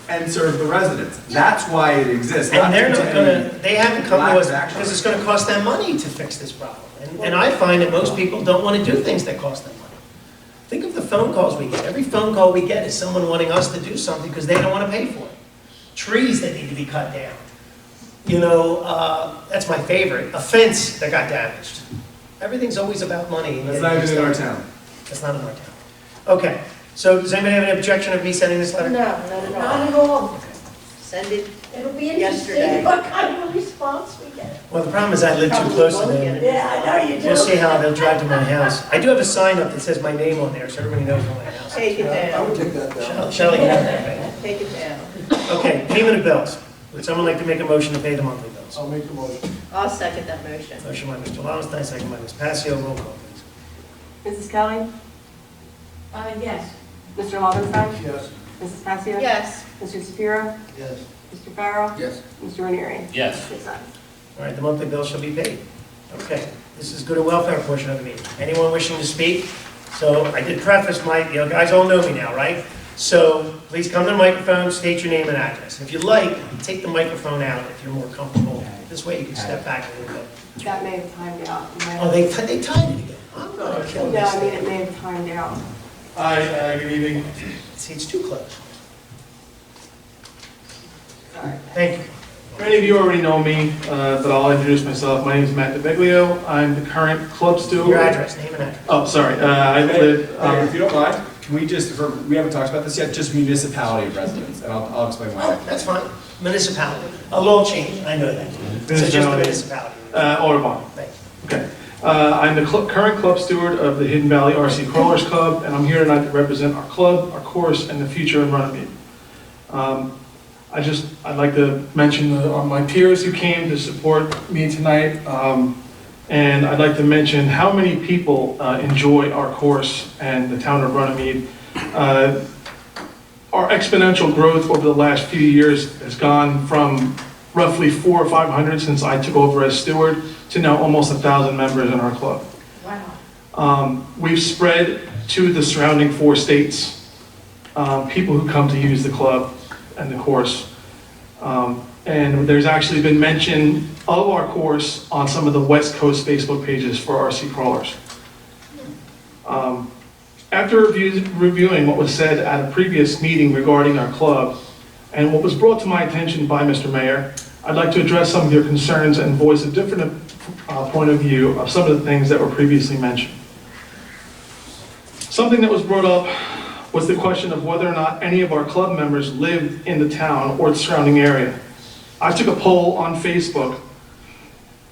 and serve the residents. That's why it exists. And they're not gonna, they haven't come to us lack of because it's gonna cost them money to fix this problem. And I find that most people don't wanna do things that cost them money. Think of the phone calls we get. Every phone call we get is someone wanting us to do something because they don't wanna pay for it. Trees that need to be cut down. You know, that's my favorite, a fence that got damaged. Everything's always about money. That's not even in our town. That's not in our town. Okay, so does anybody have any objection of me sending this letter? No, not at Not all. at all. Send it. It'll be Yesterday. interesting what kind of a response we get. Well, the problem is I live too Probably close to won't them. get it. Yeah, I know you do. We'll see how they'll drive to my house. I do have a sign up that says my name on there, so everybody knows where my house is. Take it I would down. take that down. Shelley, okay. Take it down. Okay, payment of bills. Would someone like to make a motion to pay the monthly bills? I'll make the motion. I'll second that motion. Motion by Mr. Lowenstein, second by Ms. Passio, roll call, please. Mrs. Kelly? Yes. Mr. Lobenstein? Yes. Mrs. Passio? Yes. Mr. Shapiro? Yes. Mr. Farrell? Yes. Mr. Ranieri? Yes. Six ayes. All right, the monthly bill shall be paid. Okay, this is good and welfare portion of the meeting. Anyone wishing to speak? So I did preface my, you know, guys all know me now, right? So please come to the microphone, state your name and address. If you like, take the microphone out if you're more comfortable. This way you can step back a little bit. That may have timed out. Oh, they tied it again. I'm gonna kill No, this I mean, thing. it may have timed out. Hi, good evening. See, it's too close. Sorry. Thank you. Many of you already know me, but I'll introduce myself. My name is Matt DeBiglio. I'm the current club steward. Your address, name and address. Oh, sorry, I live, Mayor, if you don't mind, can we just, we haven't talked about this yet, just municipality of residents, and I'll explain why. Oh, that's fine. Municipality. A little change, I know that. So just the municipality. Audubon. Thank you. Okay. I'm the current club steward of the Hidden Valley RC Crawlers Club, and I'm here tonight to represent our club, our course, and the future in Runnemede. I'd like to mention my peers who came to support me tonight, and I'd like to mention how many people enjoy our course and the town of Runnemede. Our exponential growth over the last few years has gone from roughly 400 or 500 since I took over as steward to now almost 1,000 members in our club. Wow. We've spread to the surrounding 4 states, people who come to use the club and the course. And there's actually been mention of our course on some of the West Coast Facebook pages for RC crawlers. After reviewing what was said at a previous meeting regarding our club and what was brought to my attention by Mr. Mayor, I'd like to address some of your concerns and voice a different point of view of some of the things that were previously mentioned. Something that was brought up was the question of whether or not any of our club members lived in the town or the surrounding area. I took a poll on Facebook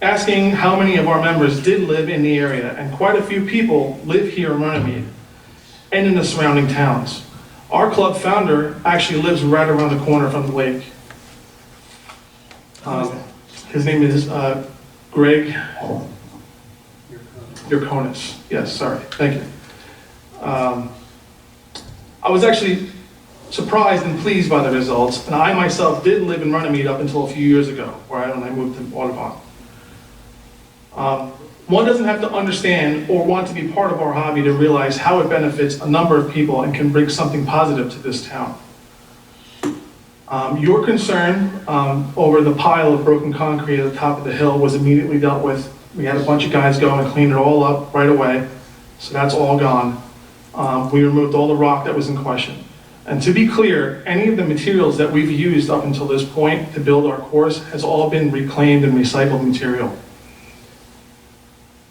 asking how many of our members did live in the area, and quite a few people live here in Runnemede and in the surrounding towns. Our club founder actually lives right around the corner from the lake. His name is Greg Caucus. Yes, sorry, thank you. I was actually surprised and pleased by the results, and I myself did live in Runnemede up until a few years ago, where I moved to Audubon. One doesn't have to understand or want to be part of our hobby to realize how it benefits a number of people and can bring something positive to this town. Your concern over the pile of broken concrete at the top of the hill was immediately dealt with. We had a bunch of guys go and clean it all up right away, so that's all gone. We removed all the rock that was in question. And to be clear, any of the materials that we've used up until this point to build our course has all been reclaimed and recycled material.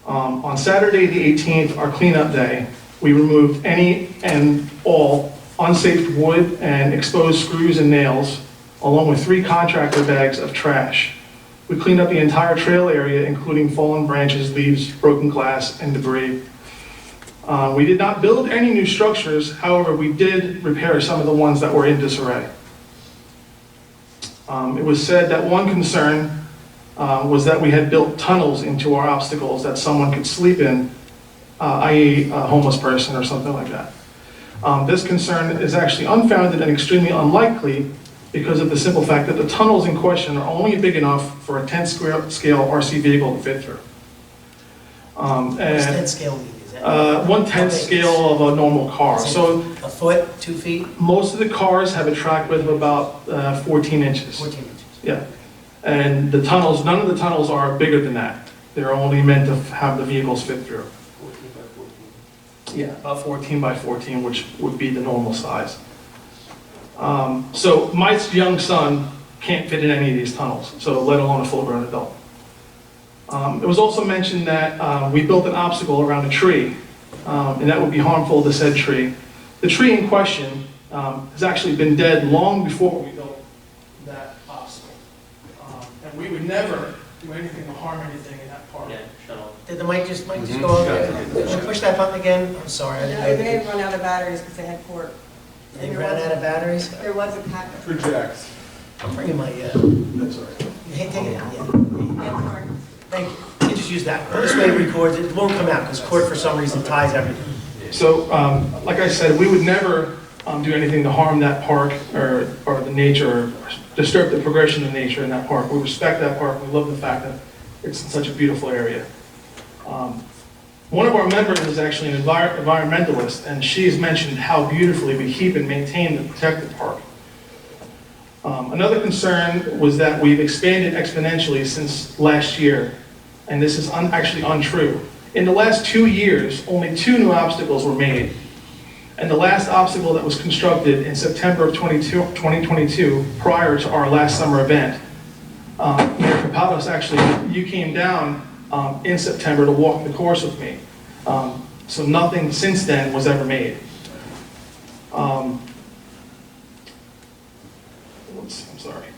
On Saturday, the 18th, our cleanup day, we removed any and all unsafe wood and exposed screws and nails, along with 3 contractor bags of trash. We cleaned up the entire trail area, including fallen branches, leaves, broken glass, and debris. We did not build any new structures, however, we did repair some of the ones that were in disarray. It was said that one concern was that we had built tunnels into our obstacles that someone could sleep in, i.e. a homeless person or something like that. This concern is actually unfounded and extremely unlikely because of the simple fact that the tunnels in question are only big enough for a 10th scale RC vehicle to fit through. What's 10 scale mean? Is that 1/10 scale of a normal car. So a foot, 2 feet, most of the cars have a track width of about 14 inches. 14 inches? Yeah. And the tunnels, none of the tunnels are bigger than that. They're only meant to have the vehicles fit through. 14 by 14. Yeah, about 14 by 14, which would be the normal size. So my young son can't fit in any of these tunnels, so let alone a full-grown adult. It was also mentioned that we built an obstacle around a tree, and that would be harmful to said tree. The tree in question has actually been dead long before we built that obstacle. And we would never do anything to harm anything in that park. Did the mic just go over? Should we push that button again? I'm sorry. No, they had run out of batteries because they had court. They ran out of batteries? There was a pack. Projects. I'm bringing my, That's all right. hey, take it out, yeah. Yeah, sorry. Thank you. You can just use that. This way it records, it won't come out, because court for some reason ties everything. So, like I said, we would never do anything to harm that park or the nature, or disturb the progression of nature in that park. We respect that park. We love the fact that it's in such a beautiful area. One of our members is actually an environmentalist, and she has mentioned how beautifully we keep and maintain the protected park. Another concern was that we've expanded exponentially since last year, and this is actually untrue. In the last 2 years, only 2 new obstacles were made, and the last obstacle that was constructed in September of 2022, prior to our last summer event, Mayor Kapados, actually, you came down in September to walk the course with me. So nothing since then was ever made. I'm sorry.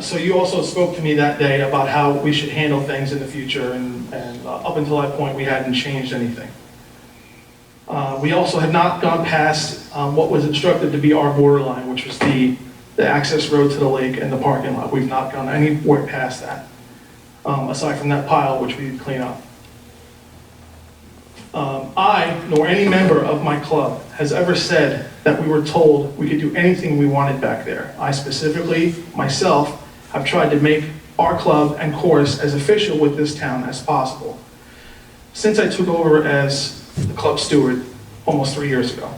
So you also spoke to me that day about how we should handle things in the future, and up until that point, we hadn't changed anything. We also had not gone past what was instructed to be our borderline, which was the access road to the lake and the parking lot. We've not gone anywhere past that, aside from that pile, which we did clean up. I, nor any member of my club, has ever said that we were told we could do anything we wanted back there. I specifically, myself, have tried to make our club and course as official with this town as possible since I took over as the club steward almost 3 years ago.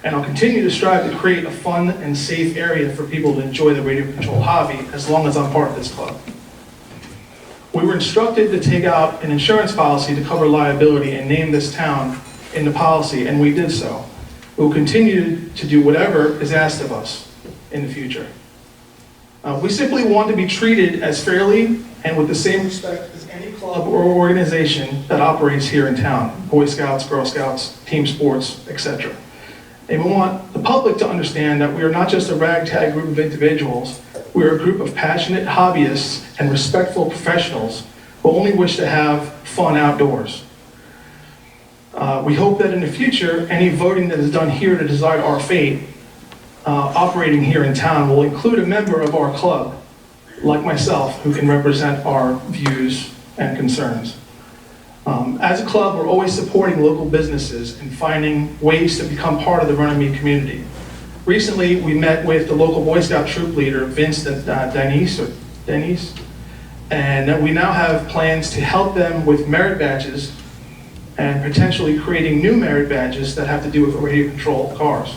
And I'll continue to strive to create a fun and safe area for people to enjoy the radio control hobby as long as I'm part of this club. We were instructed to take out an insurance policy to cover liability and name this town in the policy, and we did so. We will continue to do whatever is asked of us in the future. We simply want to be treated as fairly and with the same respect as any club or organization that operates here in town, Boy Scouts, Girl Scouts, team sports, etc. And we want the public to understand that we are not just a ragtag group of individuals. We are a group of passionate hobbyists and respectful professionals who only wish to have fun outdoors. We hope that in the future, any voting that is done here to decide our fate, operating here in town, will include a member of our club, like myself, who can represent our views and concerns. As a club, we're always supporting local businesses and finding ways to become part of the Runnemede community. Recently, we met with the local Boy Scout troop leader, Vince Denise, and we now have plans to help them with merit badges and potentially creating new merit badges that have to do with radio-controlled cars.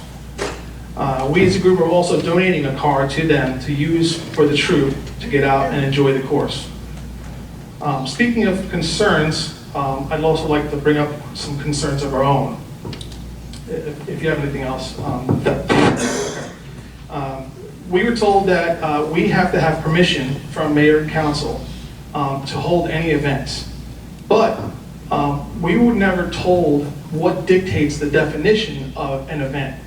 We as a group are also donating a car to them to use for the troop to get out and enjoy the course. Speaking of concerns, I'd also like to bring up some concerns of our own. if you have anything else. We were told that we have to have permission from mayor and council to hold any events. But we were never told what dictates the definition of an event.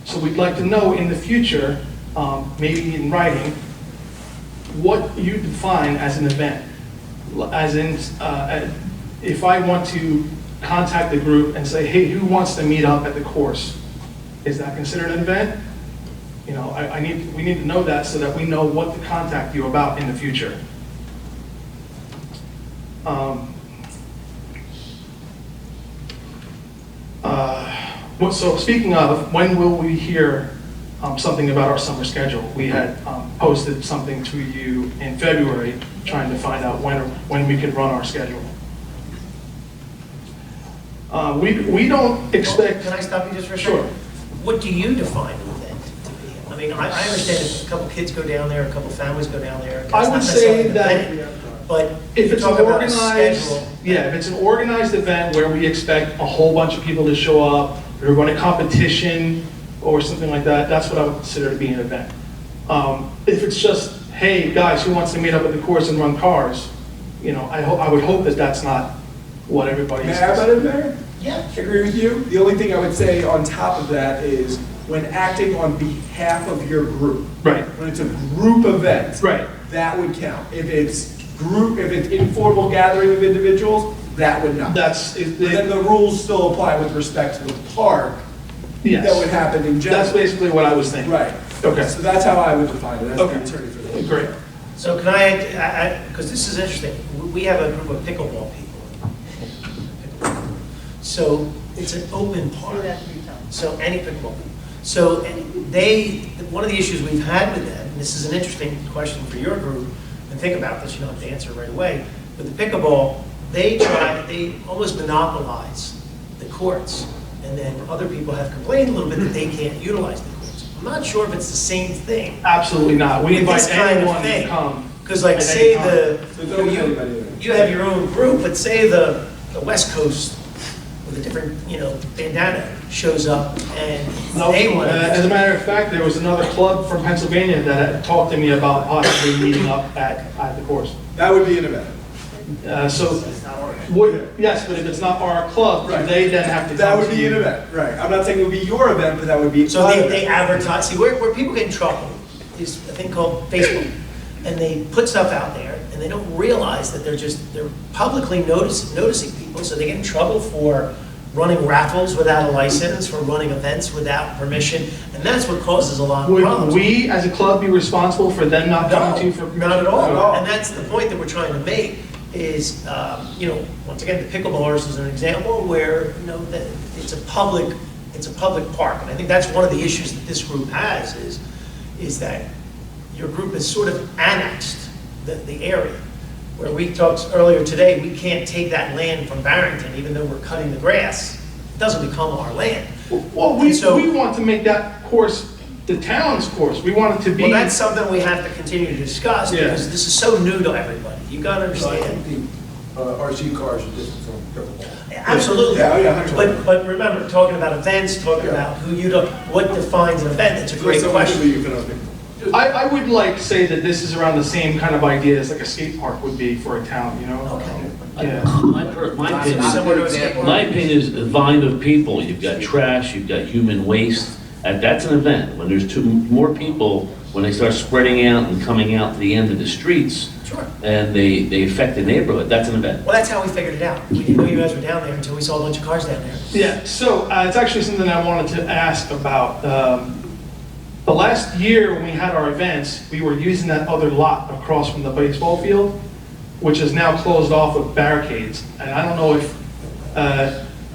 So we'd like to know in the future, maybe in writing, what you define as an event. As in, if I want to contact the group and say, hey, who wants to meet up at the course? Is that considered an event? You know, we need to know that so that we know what to contact you about in the future. So speaking of, when will we hear something about our summer schedule? We had posted something to you in February, trying to find out when we could run our schedule. We don't expect. Can I stop you just for a Sure. second? What do you define an event to be? I mean, I understand if a couple kids go down there, a couple families go down there. I would say that But if it's an talk about a organized, schedule. yeah, if it's an organized event where we expect a whole bunch of people to show up, we're running competition or something like that, that's what I would consider to be an event. If it's just, hey, guys, who wants to meet up at the course and run cars? You know, I would hope that that's not what everybody's. May I add that in there? Yeah. Agree with you. The only thing I would say on top of that is when acting on behalf of your group. Right. When it's a group event. Right. That would count. If it's informal gathering of individuals, that would not. But then the rules still apply with respect to the park. Yes. That would happen in general. That's basically what I was thinking. Right. Okay. So that's how I would define it, as Okay. the attorney for that. Great. So can I, because this is interesting, we have a group of pickleball people. So it's an open park. So any pickleball. So one of the issues we've had with them, and this is an interesting question for your group, and think about this, you don't have to answer right away, but the pickleball, they almost monopolize the courts. And then other people have complained a little bit that they can't utilize the courts. I'm not sure if it's the same thing. Absolutely not. We With invite this kind of anyone to thing. come. Because like at say any time. you have your own group, but say the West Coast with a different, bandana shows up and No, they want as a matter of fact, there was another club from Pennsylvania that had talked to me about possibly meeting up at the course. That would be an event. Yes, but if it's not our club, Right. they then have to That come would to be an you. event, right. I'm not saying it would be your event, but that would be. So my they event. advertise, see, where people get in trouble is a thing called Facebook. And they put stuff out there, and they don't realize that they're publicly noticing people, so they get in trouble for running raffles without a license, for running events without permission, and that's what causes a lot of Would problems. we, as a club, be responsible for them not coming to you for permission? Not at all. Not at all. And that's the point that we're trying to make is, once again, the pickleballers is an example where, that it's a public park. And I think that's one of the issues that this group has is that your group is sort of annexed the area. Where we talked earlier today, we can't take that land from Barrington, even though we're cutting the grass. It doesn't become our land. Well, And so- we want to make that course the town's course. We want it to be. Well, that's something we have to continue to discuss Yeah. because this is so new to everybody. You got to I understand. think the RC cars are different from pickleball. Absolutely. Yeah, yeah, 100%. But remember, talking about events, talking about what defines an event, it's a great So question. you can open. I would like to say that this is around the same kind of idea as like a skate park would be for a town, Okay. Yeah. Similar to a skateboard. My opinion is a volume of people, you've got trash, you've got human waste, and that's an event. When there's more people, when they start spreading out and coming out to the end of the streets, Sure. and they affect the neighborhood, that's an event. Well, that's how we figured it out. We didn't know you guys were down there until we saw a bunch of cars down there. Yeah, so it's actually something I wanted to ask about. The last year when we had our events, we were using that other lot across from the baseball field, which is now closed off with barricades. And I don't know if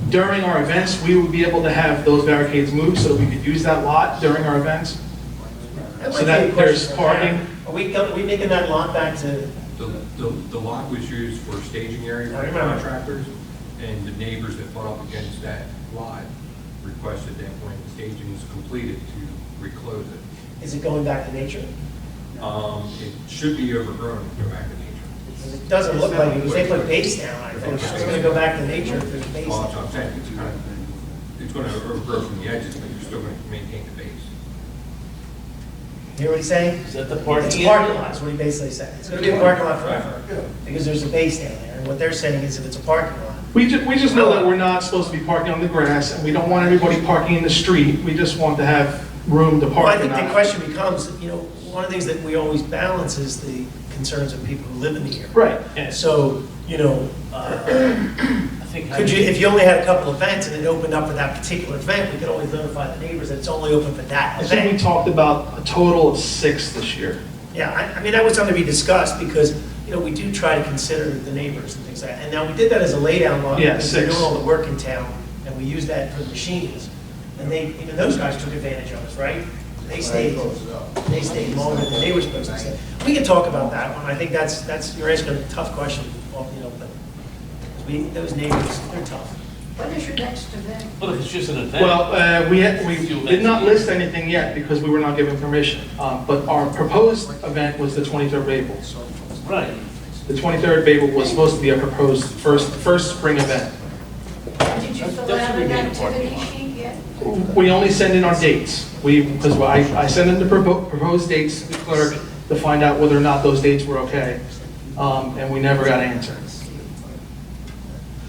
during our events, we would be able to have those barricades moved so that we could use that lot during our events. That So might that be a there's question for parking. Pam. Are we making that lot back to, The lot was used for staging area I for remember. contractors, and the neighbors that fought up against that lot requested that when staging was completed to reclose it. is it going back to nature? It should be overgrown and go back to nature. Because it doesn't look like it, because they put base down, I think. It's going to go back to nature if there's base. Well, that's what I'm saying, it's going to overgrow from the edges, but you're still going to maintain the base. You hear what he's saying? Is that the parking It's a area? parking lot, is what he basically said. It's gonna be a parking lot forever, because there's a base down there, and what they're saying is if it's a parking lot, We just know that we're not supposed to be parking on the grass, and we don't want everybody parking in the street. We just want to have room to well, I park. think and the not- question becomes, you know, one of the things that we always balance is the concerns of people who live in the area. Right, yeah. So, you know, I think. could you, if you only had a couple events and it opened up for that particular event, we could always notify the neighbors that it's only open for that I think we event. talked about a total of 6 this year. Yeah, I mean, that was something to be discussed, because, you know, we do try to consider the neighbors and things like that. And now, we did that as a laydown lot. Yeah, because we're 6. doing all the work in town, and we used that for the machines. And they, even those guys took advantage of us, right? They stayed longer than they were supposed to stay. We can talk about that one. I think that's, you're asking a tough question, well, you know, but those neighbors, they're tough. When is your next event? Well, if it's just an event. Well, we did not list anything yet because we were not given permission. But our proposed event was the 23rd of April. Right. The 23rd of April was supposed to be our proposed first spring event. Did you fill That's out what we an need a parking activity lot. sheet yet? We only send in our dates. Because I send in the proposed dates to the clerk to find out whether or not those dates were okay. And we never got an answer.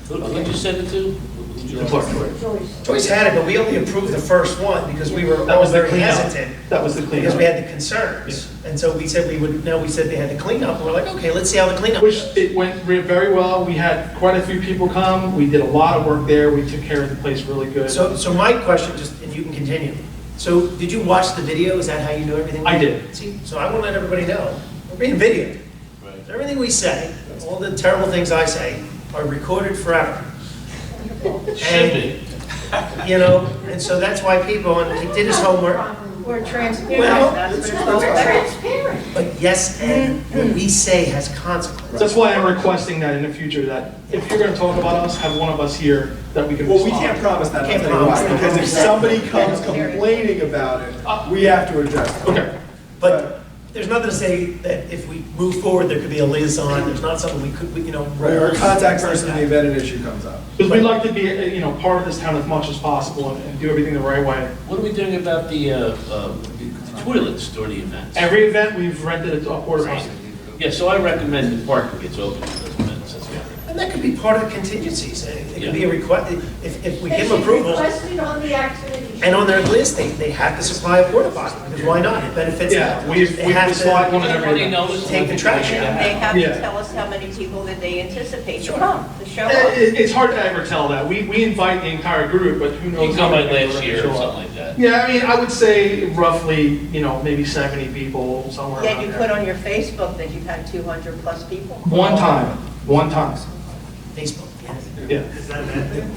Who'd you send it to? Who'd you- The clerk. Joyce. Joyce had it, but we only approved the first one because we were That all was the very cleanup. hesitant. That was the Because cleanup. we had the concerns. And so we said now we said they had the cleanup, and we're like, okay, let's see how the cleanup Which goes. it went very well. We had quite a few people come. We did a lot of work there. We took care of the place really good. So my question, just, and you can continue. So did you watch the video? Is that how you know everything? I did. See, so I want to let everybody know, we're being videoed. Right. So everything we say, all the terrible things I say, are recorded forever. Should be. You know, and so that's why people, and he did his homework, We're transparent, Well, that's what it's It's all about. transparent. but yes, and what we say has consequences. That's why I'm requesting that in the future, that if you're going to talk about us, have one of us here that we can Well, we respond. can't promise that, I'll Can't tell you why, promise. because if somebody comes complaining about it, we have to address it. Okay. But there's nothing to say that if we move forward, there could be a liaison, there's not something you know. Right, or a contact rules, person in the things like event an issue comes up. Because we'd like to be, part of this town as much as possible and do everything the right way. What are we doing about the toilets during the events? Every event, we've rented a porta potty. Yeah, so I recommend the parking gets open for those events. That's good. And that could be part of the contingencies, it could be a request, if we They give should approval, request it on the activity sheet. and on their list, they have to supply a porta potty, because why not, it benefits Yeah, them. we've They have supplied one to at every Everybody event. knows. take the trash And out. they have to Yeah. tell us how many people that they anticipate to Sure. come, to show Uh, up. It's hard to ever tell that. We invite the entire group, but who You knows? can come how by many people last are year gonna or show up. something like that. Yeah, I mean, I would say roughly, maybe 70 people, somewhere Yet around you there. put on your Facebook that you've had 200 plus people. One time. Facebook, Yeah. is that a bad thing?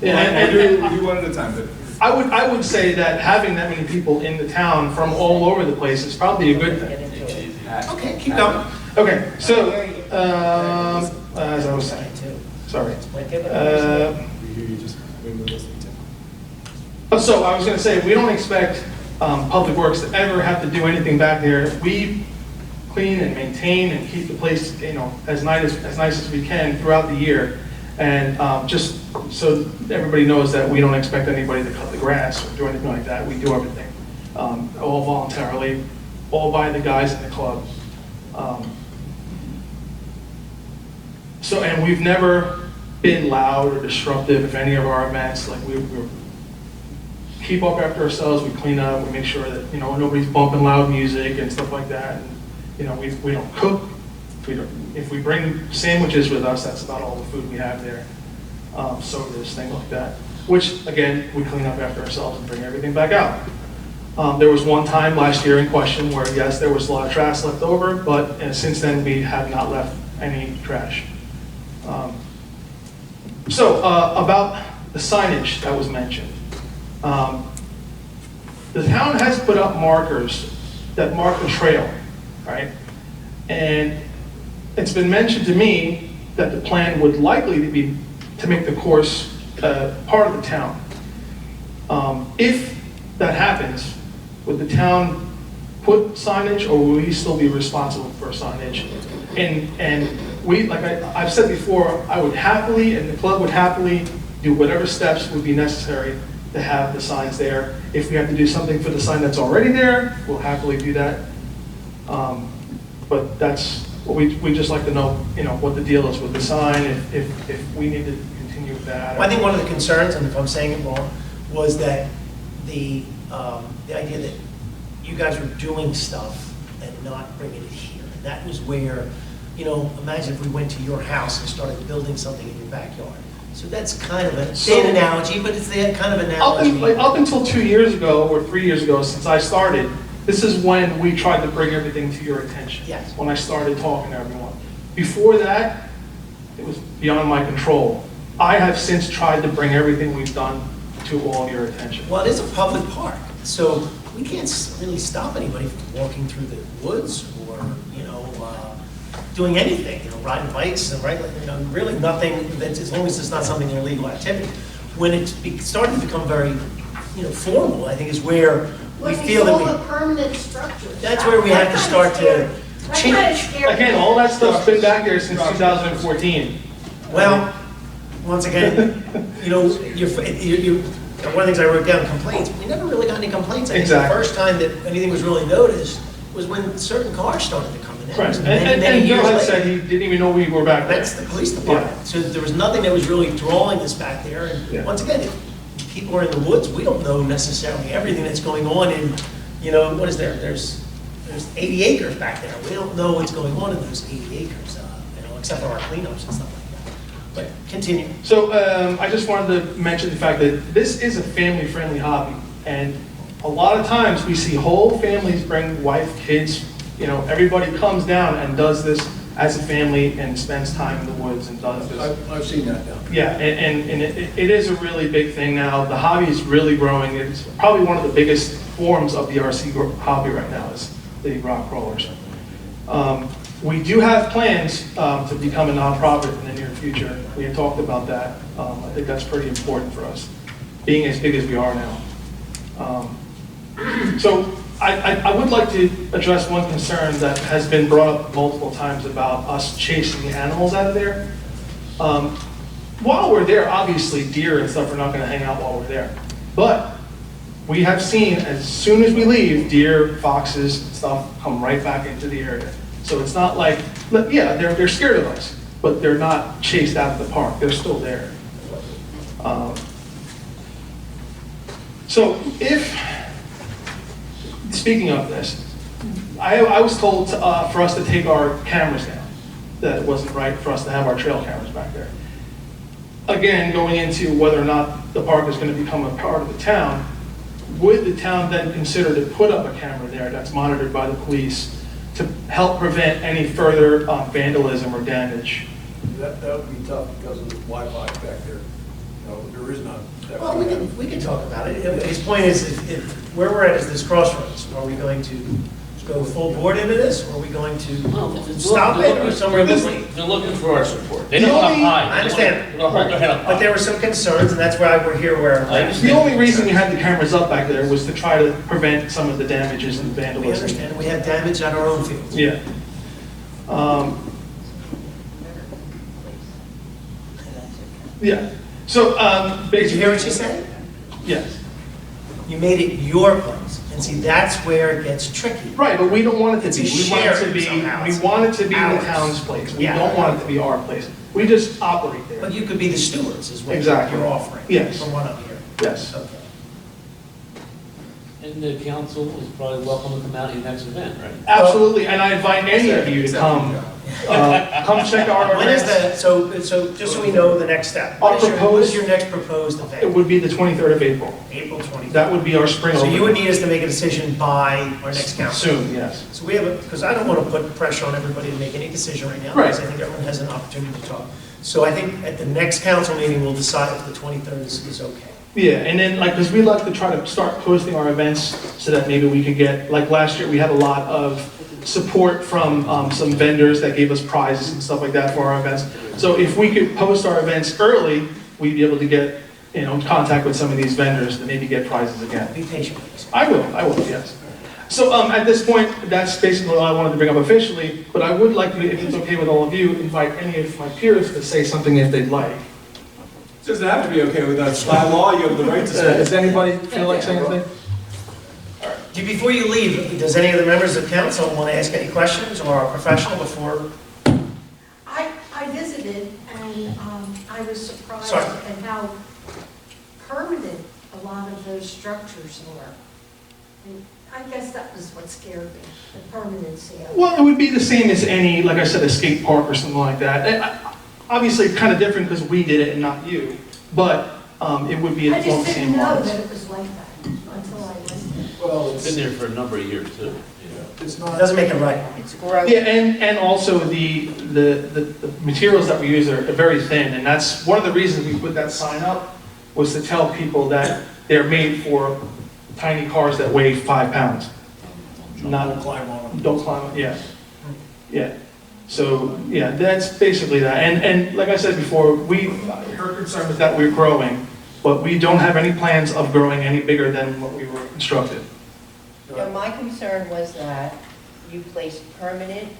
Yeah, We do one at a time, but I would say that having that many people in the town from all over the place is probably a good Get thing. into it. Okay, keep going. Okay, so, as I was saying, sorry. we hear you just when we're listening to. So I was gonna say, we don't expect Public Works to ever have to do anything back there. We clean and maintain and keep the place, as nice as we can throughout the year. And just so everybody knows that we don't expect anybody to cut the grass or do anything like that. We do everything, all voluntarily, all by the guys in the club. And we've never been loud or disruptive if any of our events, like we keep up after ourselves, we clean up, we make sure that, nobody's bumping loud music and stuff like that. And, we don't cook. If we bring sandwiches with us, that's about all the food we have there. Sodas, things like that. Which, again, we clean up after ourselves and bring everything back out. There was one time last year in question where, yes, there was a lot of trash left over, but since then we have not left any trash. About the signage that was mentioned. The town has put up markers that mark the trail, right? And it's been mentioned to me that the plan would likely be to make the course part of the town. If that happens, would the town put signage, or will we still be responsible for signage? And we, like I've said before, I would happily, and the club would happily do whatever steps would be necessary to have the signs there. If we have to do something for the sign that's already there, we'll happily do that. But that's, we just like to know, what the deal is with the sign, if we need to continue with that. Well, I think one of the concerns, and if I'm saying it wrong, was that the idea that you guys were doing stuff and not bringing it here. And that was where, imagine if we went to your house and started building something in your backyard. So that's kind of an analogy, but it's the kind of analogy. Up until 2 years ago, or 3 years ago, since I started, this is when we tried to bring everything to your attention. Yes. When I started talking to everyone. Before that, it was beyond my control. I have since tried to bring everything we've done to all your attention. Well, it is a public park, so we can't really stop anybody from walking through the woods or, doing anything, riding bikes and really nothing that's, as long as it's not something illegal activity. When it started to become very, formal, I think is where we feel that the permanent structures. that's where we have to start to change. Again, all that stuff's been back there since 2014. Well, once again, one of the things I wrote down, complaints, we never really got any complaints. I think the Exactly. first time that anything was really noticed was when certain cars started to come in. That Right, was and many Bill years had later. said he didn't even know we were back there. That's the police department. So there was nothing that was really drawing us back there. And Yeah. once again, if people are in the woods, we don't know necessarily everything that's going on in, what is there? There's 80 acres back there. We don't know what's going on in those 80 acres, except for our cleanups and stuff like that. But continue. So I just wanted to mention the fact that this is a family-friendly hobby. And a lot of times we see whole families bring wife, kids, everybody comes down and does this as a family and spends time in the woods and does this. I've seen that now. Yeah, and it is a really big thing now. The hobby is really growing. It's probably one of the biggest forms of the RC hobby right now is the rock crawlers. We do have plans to become a nonprofit in the near future. We had talked about that. I think that's pretty important for us, being as big as we are now. So I would like to address one concern that has been brought up multiple times about us chasing animals out of there. While we're there, obviously deer and stuff are not going to hang out while we're there. But we have seen, as soon as we leave, deer, foxes, and stuff come right back into the area. So it's not like, yeah, they're scared of us, but they're not chased out of the park. They're still there. So speaking of this, I was told for us to take our cameras down, that it wasn't right for us to have our trail cameras back there. Again, going into whether or not the park is going to become a part of the town, would the town then consider to put up a camera there that's monitored by the police to help prevent any further vandalism or damage? That would be tough because of the Wi-Fi back there. There is none. Well, we can talk about it. His point is, if where we're at is this crossroads. Are we going to go full board into this, or are we going to stop it, or somewhere in between? They're looking for our support. They don't want to hide. I understand. They're gonna hold their head up But high. there were some concerns, and that's why we're here where. I understand. The only reason we had the cameras up back there was to try to prevent some of the damages and We vandalism. understand, we have damage on our own fields. Yeah. Yeah. So Did you hear what basically, she said? yes. You made it your place, and see, that's where it gets tricky. Right, but we don't want it to be. It's We want it to shared be. somehow. We want it to be the Ours. town's place. We Yeah. don't want it to be our place. We just operate there. But you could be the stewards, is what Exactly. you're offering. Yes. From what I'm hearing. Yes. Okay. And the council is probably welcome to come out to your next event, right? Absolutely, and I invite any of you to come. Come check out our When is events. the, so just so we know the next step. Our What is proposed- your next proposed It event? would be the 23rd of April. April 20th. That would be our spring So you would opening. need us to make a decision by our next council. Soon, yes. So we have because I don't want to put pressure on everybody to make any decision right now. Right. Because I think everyone has an opportunity to talk. So I think at the next council meeting, we'll decide if the 23rd is okay. Yeah, and then because we like to try to start posting our events so that maybe we could get, like last year, we had a lot of support from some vendors that gave us prizes and stuff like that for our events. So if we could post our events early, we'd be able to get, contact with some of these vendors to maybe get prizes again. Be patient, please. I will, yes. So at this point, that's basically all I wanted to bring up officially, but I would like to, if it's okay with all of you, invite any of my peers to say something if they'd like. Doesn't have to be okay with us. By law, you have the right to spend. Does anybody feel like saying anything? Before you leave, does any of the members of council want to ask any questions or our professional before? I visited and I was surprised Sorry. at how permanent a lot of those structures were. And I guess that was what scared me, the permanency of it. Well, it would be the same as any, like I said, a skate park or something like that. Obviously, kind of different because we did it and not you, but it would be I along just the same didn't know lines. that it was like that until I went there. Well, Been there for a number of years, too. it's It not, doesn't make it right. It's growing. Yeah, and also the materials that we use are very thin, and that's one of the reasons we put that sign up, was to tell people that they're made for tiny cars that weigh 5 pounds. don't Not, climb on them. don't climb, yeah. Yeah. So, yeah, that's basically that. And like I said before, her concern was that we're growing, but we don't have any plans of growing any bigger than what we were instructed. Yeah, my concern was that you placed permanent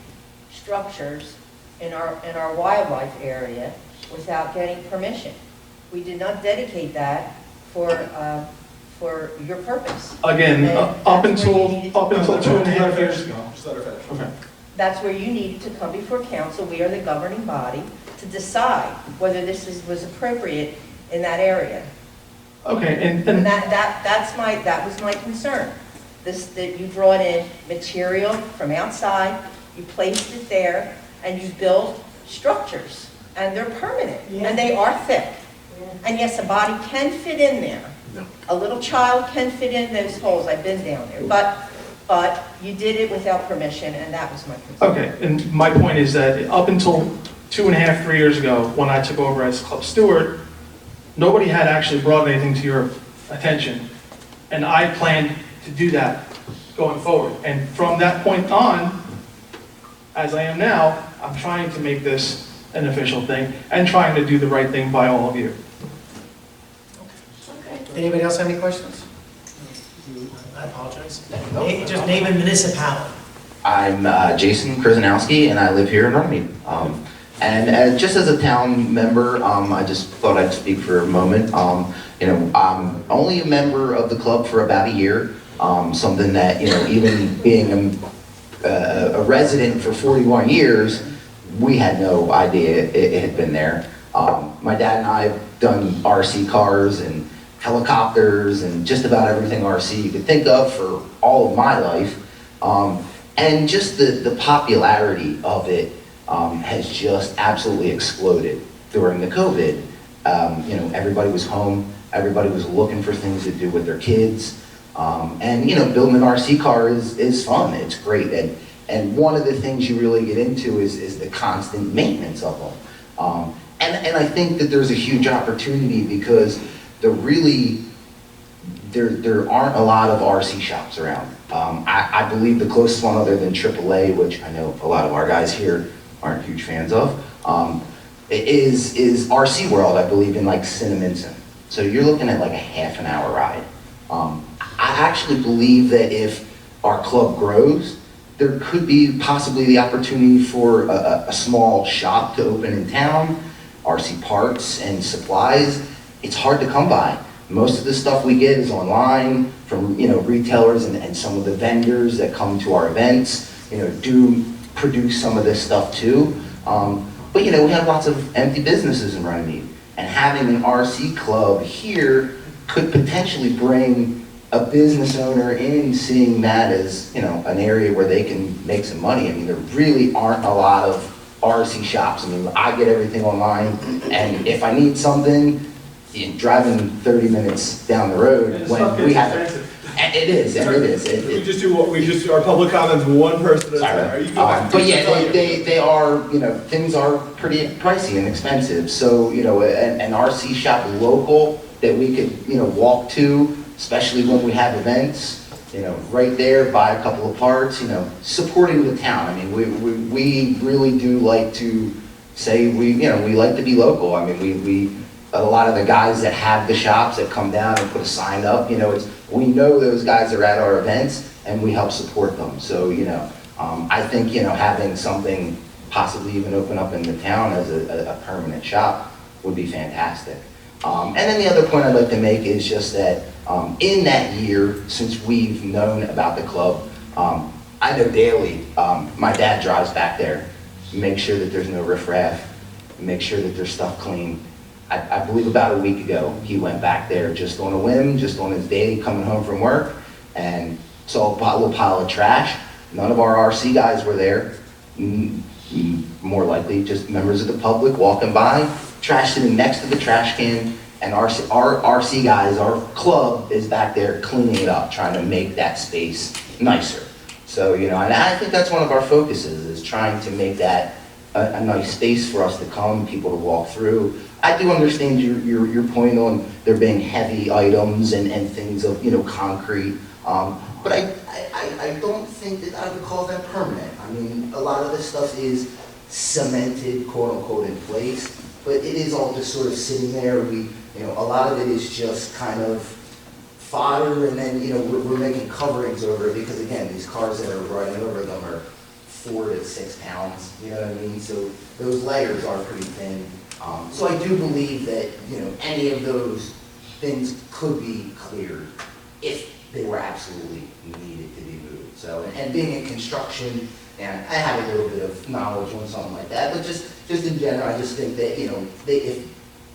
structures in our wildlife area without getting permission. We did not dedicate that for your purpose. Again, And up that's where you until needed to 2.5 years ago. Just let her finish. Okay. That's where you needed to come before council, we are the governing body, to decide whether this was appropriate in that area. Okay, And and that was my concern. That you brought in material from outside, you placed it there, and you built structures, and they're permanent, and they are thick. And yes, a body can fit in there. A little child can fit in those holes, I've been down there, but you did it without permission, and that was my concern. okay, and my point is that up until 2.5, 3 years ago, when I took over as club steward, nobody had actually brought anything to your attention, and I planned to do that going forward. And from that point on, as I am now, I'm trying to make this an official thing and trying to do the right thing by all of you. Anybody else have any questions? I apologize. Just name and municipality. I'm Jason Krzyzanowski, and I live here in Runnemede. And just as a town member, I just thought I'd speak for a moment. I'm only a member of the club for about a year, something that, even being a resident for 41 years, we had no idea it had been there. My dad and I have done RC cars and helicopters and just about everything RC you could think of for all of my life. And just the popularity of it has just absolutely exploded during the COVID. Everybody was home, everybody was looking for things to do with their kids. And building an RC car is fun, it's great. And one of the things you really get into is the constant maintenance of them. And I think that there's a huge opportunity because there aren't a lot of RC shops around. I believe the closest one other than AAA, which I know a lot of our guys here aren't huge fans of, is RC World, I believe, in like Cinnaminson. So you're looking at like a half an hour ride. I actually believe that if our club grows, there could be possibly the opportunity for a small shop to open in town, RC parts and supplies. It's hard to come by. Most of the stuff we get is online from retailers and some of the vendors that come to our events, do produce some of this stuff too. But we have lots of empty businesses in Runnemede, and having an RC club here could potentially bring a business owner in, seeing that as an area where they can make some money. I mean, there really aren't a lot of RC shops. I mean, I get everything online, and if I need something, driving 30 minutes down the road when we have it. It is. We just do our public comments one person at a time. But yeah, they are, things are pretty pricey and expensive. So, an RC shop local that we could, walk to, especially when we have events, right there, buy a couple of parts, supporting the town. I mean, we really do like to say we like to be local. I mean, we a lot of the guys that have the shops that come down and put a sign up, we know those guys are at our events and we help support them. So, I think, having something possibly even open up in the town as a permanent shop would be fantastic. And then the other point I'd like to make is just that in that year, since we've known about the club, I know daily, my dad drives back there, make sure that there's no riffraff, make sure that there's stuff clean. I believe about a week ago, he went back there just on a whim, just on his day coming home from work, and saw a little pile of trash. None of our RC guys were there. More likely just members of the public walking by, trash sitting next to the trash can, and our RC guys, our club is back there cleaning it up, trying to make that space nicer. So, and I think that's one of our focuses, is trying to make that a nice space for us to come, people to walk through. I do understand your point on there being heavy items and things of, concrete, but I don't think that I would call them permanent. I mean, a lot of this stuff is cemented, quote unquote, in place, but it is all just sort of sitting there. A lot of it is just kind of fodder, and then, we're making coverings over it because, again, these cars that are riding over them are 4 to 6 pounds, you know what I mean? So those layers are pretty thin. So I do believe that, any of those things could be cleared if they were absolutely needed to be moved. So, and being in construction, and I have a little bit of knowledge on something like that, but just in general, I just think that, if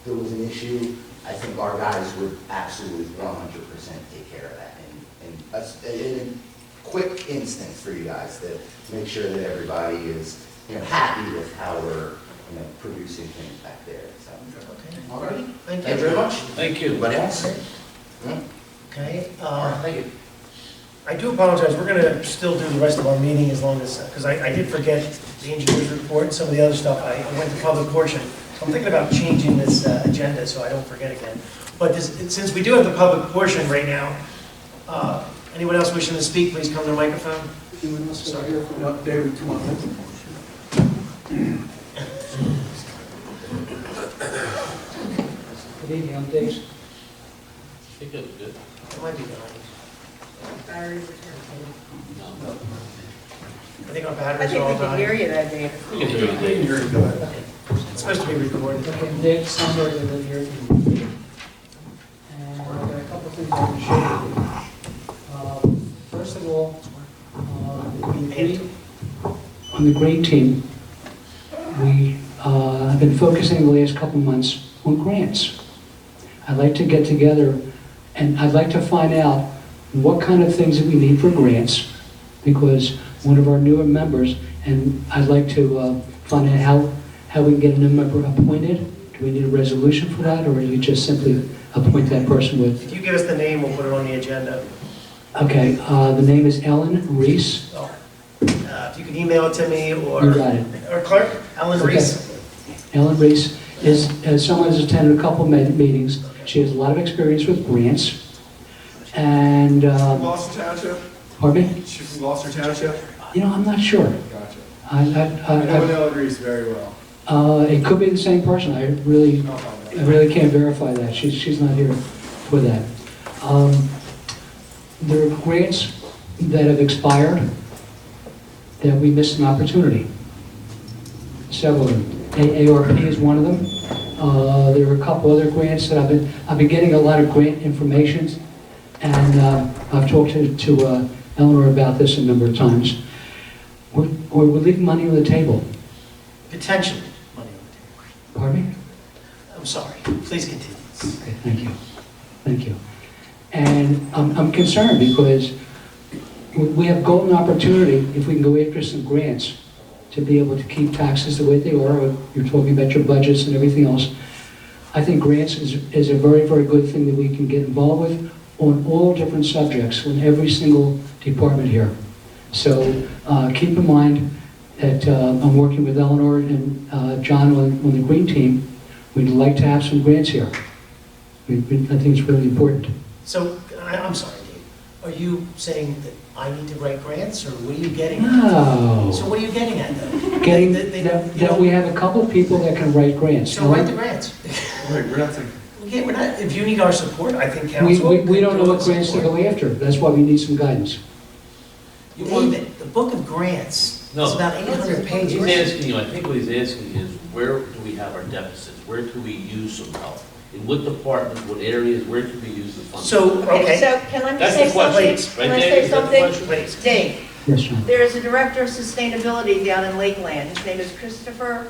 there was an issue, I think our guys would absolutely 100% take care of that in a quick instance for you guys to make sure that everybody is, happy with how we're, producing things back there. So, Okay. all right. Thank Thank you you. very much. Thank you. Anybody else? Okay, Thank you. I do apologize, we're gonna still do the rest of our meeting as long as, because I did forget the engineer's report and some of the other stuff. I went to public portion, so I'm thinking about changing this agenda so I don't forget again. But since we do have the public portion right now, anyone else wishing to speak, please come to the microphone. Anyone else want to hear from David, come on. Good evening, I'm Dave. I think that's good. It might be behind. Batteries are No. I think our I batteries are think all we can hear dying. you there, David. We can hear you. Go ahead. It's supposed to be recorded. Okay, I'm Dave Sumberg, I live here. And I've got a couple things I can share with you. First of all, on the green team, we have been focusing the last couple months on grants. I'd like to get together and I'd like to find out what kind of things that we need for grants, because one of our newer members, and I'd like to find out how we can get a new member appointed. Do we need a resolution for that, or do you just simply appoint that person with? If you give us the name, we'll put it on the agenda. Okay, the name is Ellen Reese. If you could email it to me, or You got it. or clerk, Ellen Okay. Reese. Ellen Reese is someone who's attended a couple of meetings. She has a lot of experience with grants. And, Gloucester Township? pardon me? She's from Gloucester Township? I'm not sure. Gotcha. I I know Ellen Reese very well. It could be the same person. I really can't verify that. She's not here for that. There are grants that have expired that we missed an opportunity. Several of them. AARP is one of them. There are a couple other grants that I've been getting a lot of grant information, and I've talked to Eleanor about this a number of times. We're leaving money on the table. Potentially money on the table. Pardon me? I'm sorry. Please continue. Okay, thank you. Thank you. And I'm concerned because we have golden opportunity, if we can go after some grants, to be able to keep taxes the way they are. You're talking about your budgets and everything else. I think grants is a very, very good thing that we can get involved with on all different subjects, on every single department here. So keep in mind that I'm working with Eleanor and John on the green team. We'd like to have some grants here. I think it's really important. So, I'm sorry, Dave. Are you saying that I need to write grants, or what are you getting at? No. So what are you getting at, though? Getting They- that we have a couple of people that can write grants. So write the grants. Wait, we're not saying. Yeah, we're not, if you need our support, I think council. We don't know could what grants to support. go after. That's why we need some guidance. David, the book of grants No. is about 800 He's pages. asking you, I think what he's asking is, where do we have our deficits? Where could we use some help? in what department, what areas, where can we use the funds? So, okay, So can I That's say the something? question, Can right, I Dave? say Is that the something? question? please. Dave, Yes, John. there is a director of sustainability down in Lakeland. His name is Christopher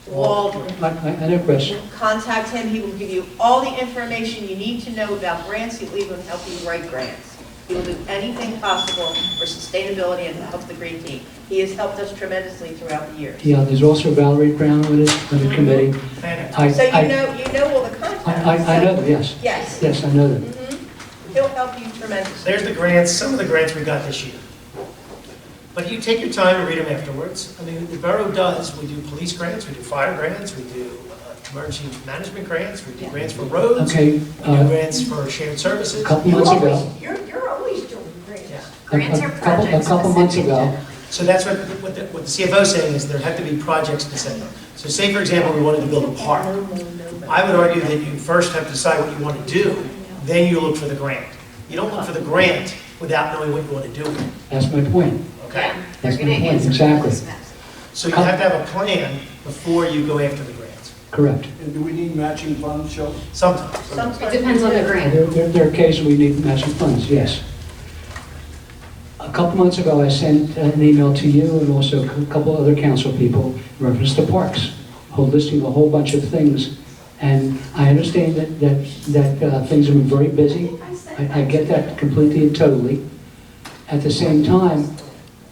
Waldron. I know, Chris. Contact him, he will give you all the information you need to know about grants, he'll even help you write grants. He will do anything possible for sustainability and help the green team. He has helped us tremendously throughout the years. Yeah, there's also Valerie Brown with us, on the committee. So you know all the contacts. I know them, yes. Yes. Yes, I know them. He'll help you tremendously. There's the grants, some of the grants we got this year. But you take your time and read them afterwards. I mean, the borough does, we do police grants, we do fire grants, we do emergency management grants, we do grants for roads, we Okay, do grants for shared services. a couple months ago, You're always doing great. Yeah. Grants are projects a couple months ago, So that's what the CFO is saying, is there have to be project specific. So say, for example, we wanted to build a park. I would argue that you first have to decide what you want to do, then you look for the grant. You don't look for the grant without knowing what you want to do with it, that's my point. okay? That's my point, exactly. So you have to have a plan before you go after the grants. Correct. And do we need matching funds, Shelley? Sometimes. It depends on the grant. There are cases we need matching funds, yes. A couple months ago, I sent an email to you and also a couple other council people in reference to parks, listing a whole bunch of things. And I understand that things have been very busy. I get that completely and totally. At the same time,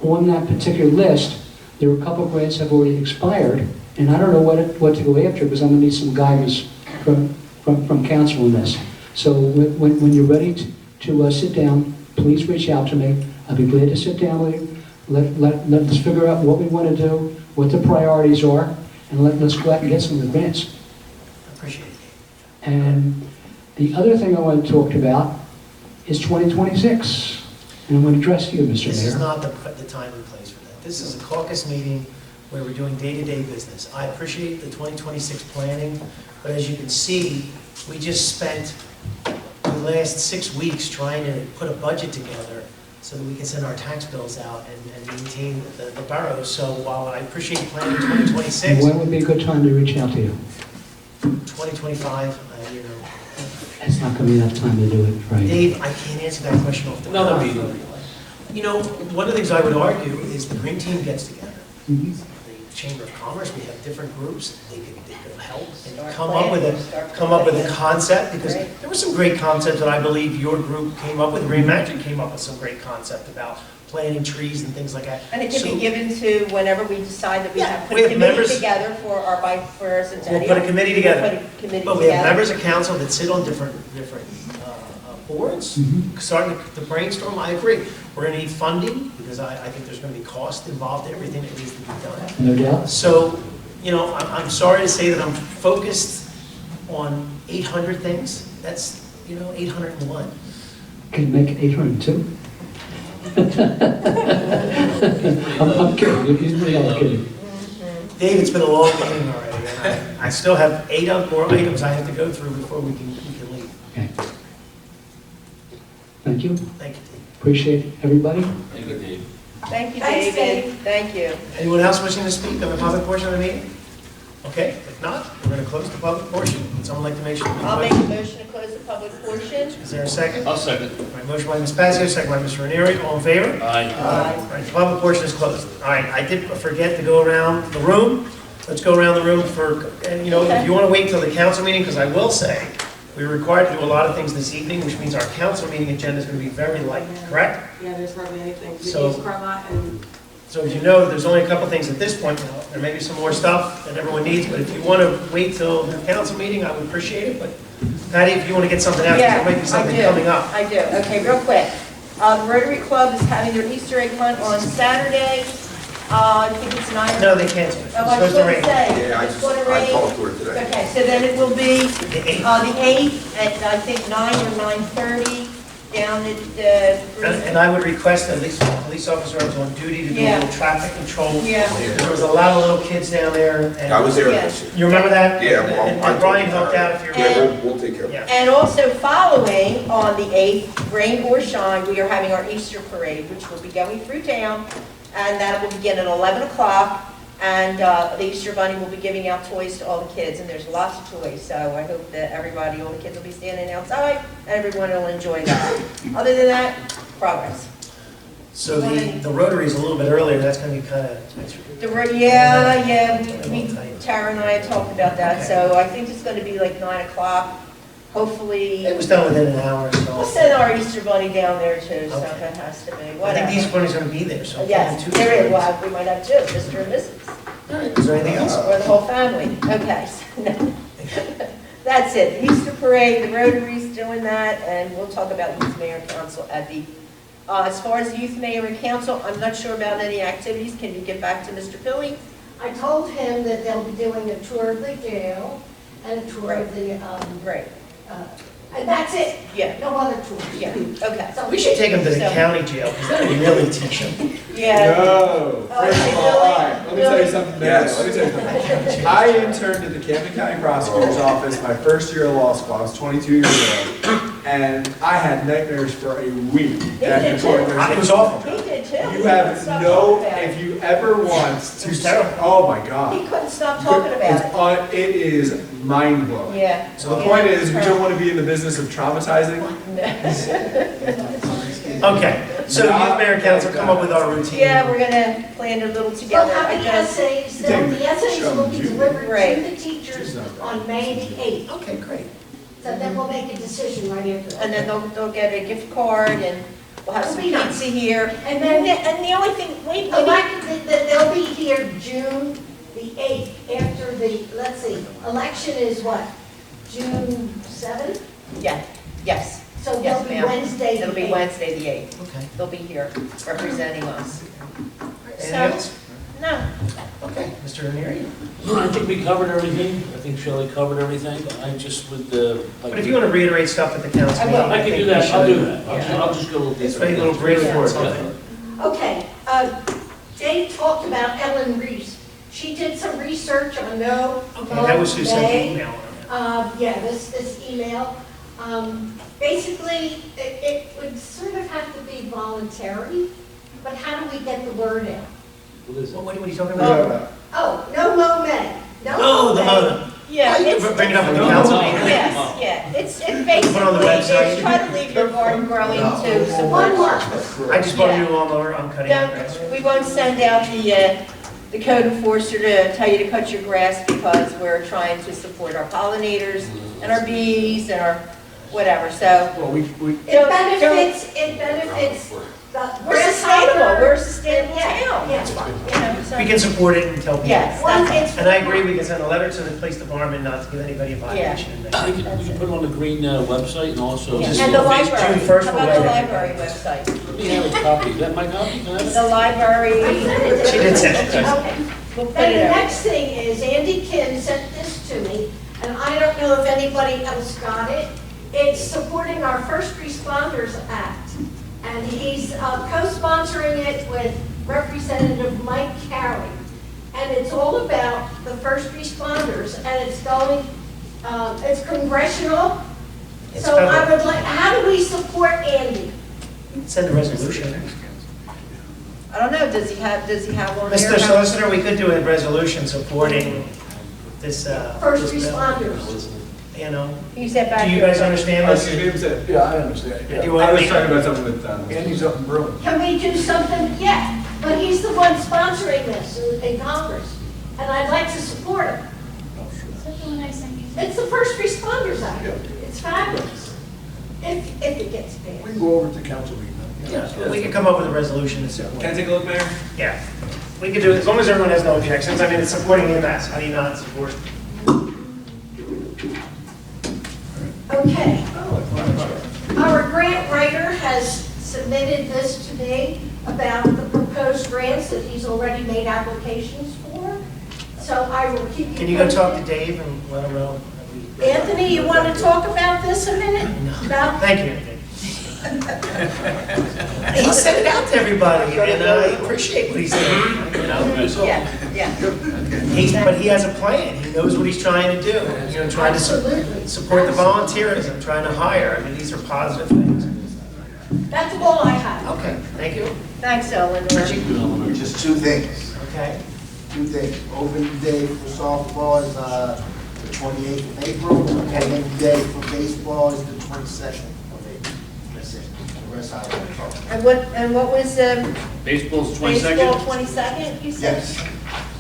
on that particular list, there are a couple of grants that have already expired, and I don't know what to go after because I'm going to need some guidance from council on this. So when you're ready to sit down, please reach out to me. I'll be glad to sit down with you. Let's figure out what we want to do, what the priorities are, and let's go out and get some of the grants. Appreciate it. And the other thing I want to talk about is 2026. And I'm going to address you, Mr. This is Mayor. not the time and place for that. This is a caucus meeting where we're doing day-to-day business. I appreciate the 2026 planning, but as you can see, we just spent the last 6 weeks trying to put a budget together so that we can send our tax bills out and maintain the borough. So while I appreciate planning 2026, When would be a good time to reach out to you? 2025, you know. It's not going to be enough time to do it, right? Dave, I can't answer that question off the Another cuff. meeting. You know, one of the things I would argue is the green team gets together. Mhm. The Chamber of Commerce, we have different groups, they could help and Start come up with planning, a concept, because Right. there were some great concepts that I believe your group came up with. Green Magic came up with some great concept about planting trees and things like that. And it can So be given to whenever we decide that we Yeah, have put we a have committee members- together for our bicentennial. We'll put a committee together. We'll put a committee But we have together. members of council that sit on different boards, Mhm. starting to brainstorm. I agree. We're going to need funding, because I think there's going to be cost involved in everything that needs to be done. No doubt. So, you know, I'm sorry to say that I'm focused on 800 things. That's, 801. Can you make it 802? I'm kidding. You're really all kidding. Dave, it's been a long meeting already, and I still have 8 more items I have to go through before we can leave. Okay. Thank you. Thank you, Dave. Appreciate everybody. Thank you, Dave. Thank you, Thanks, David. Dave. Thank you. Anyone else wishing to speak on the public portion of the meeting? Okay, if not, we're going to close the public portion. Would someone like to make sure? I'll make a motion to close the public portion. Is there a second? I'll second. All right, motion by Ms. Pazio, second by Mr. Ranieri. All in favor? Aye. All right, the public portion is closed. All right, I did forget to go around the room. Let's go around the room for, and if you want to wait until the council meeting, because I will say, we're required to do a lot of things this evening, which means our council meeting agenda is going to be very light, correct? Yeah, there's hardly anything. So- Denise Carlot and So as you know, there's only a couple things at this point. Now, there may be some more stuff that everyone needs, but if you want to wait till the council meeting, I would appreciate it. But Patty, if you want to get something out, there might be something coming up. I do. Okay, real quick. The Rotary Club is having their Easter egg hunt on Saturday. I think it's 9. No, they canceled it. It's Oh, I supposed was to going rain. to say. Yeah, it's going to rain. talked to her today. Okay, so then it will be The 8th. the 8th at, I think, 9 or 9:30 down at And I would request at least the police officer who's on duty to do a Yeah. little traffic control. Yeah. There was a lot of little kids down there. And I was there. Yeah. You remember that? Yeah, well, And I Brian told helped her. out if you And- remember. We'll take care of it. Yeah. And also following on the 8th, rain or shine, we are having our Easter parade, which will be going through town, and that will begin at 11 o'clock And the Easter Bunny will be giving out toys to all the kids, and there's lots of toys. So I hope that everybody, all the kids will be standing outside, and everyone will enjoy that. Other than that, progress. So the Rotary is a little bit earlier, that's gonna be kind of, Yeah, Tara and I had talked about that, so I think it's gonna be like 9 o'clock. Hopefully, it was done within an hour or we'll so. send our Easter Bunny down there too, so Okay. that has to be, I think whatever. these bunnies are gonna be there, so. Yes, two there is, bunnies. well, we might have two, Mr. and Mrs. All right, is there anything else? Or the whole family, okay, so, no. That's it, the Easter Parade, the Rotary's doing that, and we'll talk about Youth Mayor and Council at the, as far as the Youth Mayor and Council, I'm not sure about any activities, can you get back to Mr. Pilly? I told him that they'll be doing a tour of the jail and a tour of the, Great, and that's it. yeah, No other tours. yeah, okay. So We should take them to the So- county jail, because that would really teach them. Yeah. No. First of all, all right, let me tell you Really? something. Yes. Let me tell you something. I interned at the Camden County Prosecutor's Office my first year of law school. I was 22 years old. And I had nightmares for a week. did too. It was awful. He did too. You He couldn't have stop no, talking about if it. you ever want It was to, terrible. oh my God. He couldn't stop talking about it. It is mind blowing. Yeah. So the point is, we don't want to be in the business of traumatizing. Okay, so Youth Mayor and Council come up with our routine. Yeah, we're gonna plan a little We'll together. have I the just, essays, the essays will be delivered Right. to the teachers on May the 8th. Okay, great. So then we'll make a decision right after that. and then they'll get a gift card and we'll have some It'll be nice. pizza here. And then- And the only thing, wait, They'll be here June the 8th after the, let's see, election is what? June 7th? yeah, yes. So they'll Yes, be ma'am. Wednesday the It'll be 8th. Wednesday the 8th. Okay. They'll be here representing us. Anything So- else? No, Okay, Mr. Ranieri? I think we covered everything. I think Shelley covered everything. I just would, like. But if you want to reiterate stuff at the council I will. meeting, I can think do we that. I'll should. do that. I'll just go a little It's deeper. a little brief Yeah. for Yeah. something. Okay, Dave talked about Ellen Reese. She did some research on no Okay, that was who sent the May. email. Yeah, this email. Basically, it would sort of have to be voluntary, but how do we get the word out? What is it? What are you talking Yeah. about? Oh, no Mo May. No Oh, Mo the May. mother. yeah, Well, you it's, can bring it up at the No, council no. meeting. yes, yeah, it's Put it on the basically, website. it's try to leave your garden growing to One support. month. I just bought a Yeah. new lawnmower, I'm cutting No, the grass. we won't send out the code enforcer to tell you to cut your grass because we're trying to support our pollinators and our bees and our whatever, so. Well, we, It benefits the We're sustainable, grasshopper. we're a sustainable Yeah, town. yeah. You know, so. We can support it and tell people. Yes, Well, that's it's- And I agree, we can send a letter to the police department not to give anybody a violation. We can put it on the green website and also. Yeah. Just And the Facebook, library, June 1st, how we'll about the let library everybody. website? Let me have a copy. Is that my copy? Can I have it? The library, She did send it. Okay. we'll put Then it the out. next thing is Andy Kim sent this to me, and I don't know if anybody else got it. It's supporting our First Responders Act, and he's co-sponsoring it with Representative Mike Carey. And it's all about the first responders, and it's going, it's congressional. It's So I federal. would like, how do we support Andy? Send a resolution. I don't know, does he have one there? Mr. Solicitor, we could do a resolution supporting this, First this bill. responders. You know, Can you step back do you here? guys understand this? yeah, I understand. Do you I want was me- talking about something with, Andy's up in Berlin. Can we do something? Yeah, but he's the one sponsoring this in Congress, and I'd like to support him. It's the First Responders Act. It's fabulous, if it gets We passed. can go over to council meeting. Yeah, we could come up with a resolution to support. Can I take a look, Mayor? Yeah, we could do it, as long as everyone has no objections. I mean, it's supporting EMS, how do you not support? Okay. Our grant writer has submitted this to me about the proposed grants that he's already made applications for, so I will keep you. Can you go talk to posted. Dave and let him know? Anthony, you want to talk about this a minute? No? Thank you, Anthony. He sent it out to everybody, and I appreciate what he's doing, you know? Yeah, yeah. But he has a plan, he knows what he's trying to do, you know, trying to Absolutely. support the volunteerism, trying to hire, I mean, these are positive things. That's all I have. Okay, thank you. Thank Thanks, Eleanor. Just two things. Okay. Two things. Opening day for softball is the 28th of April, and opening day for baseball is the 22nd of April. That's it. The rest I don't know. And what was, Baseball's baseball 22nd? 22nd, you said? Yes.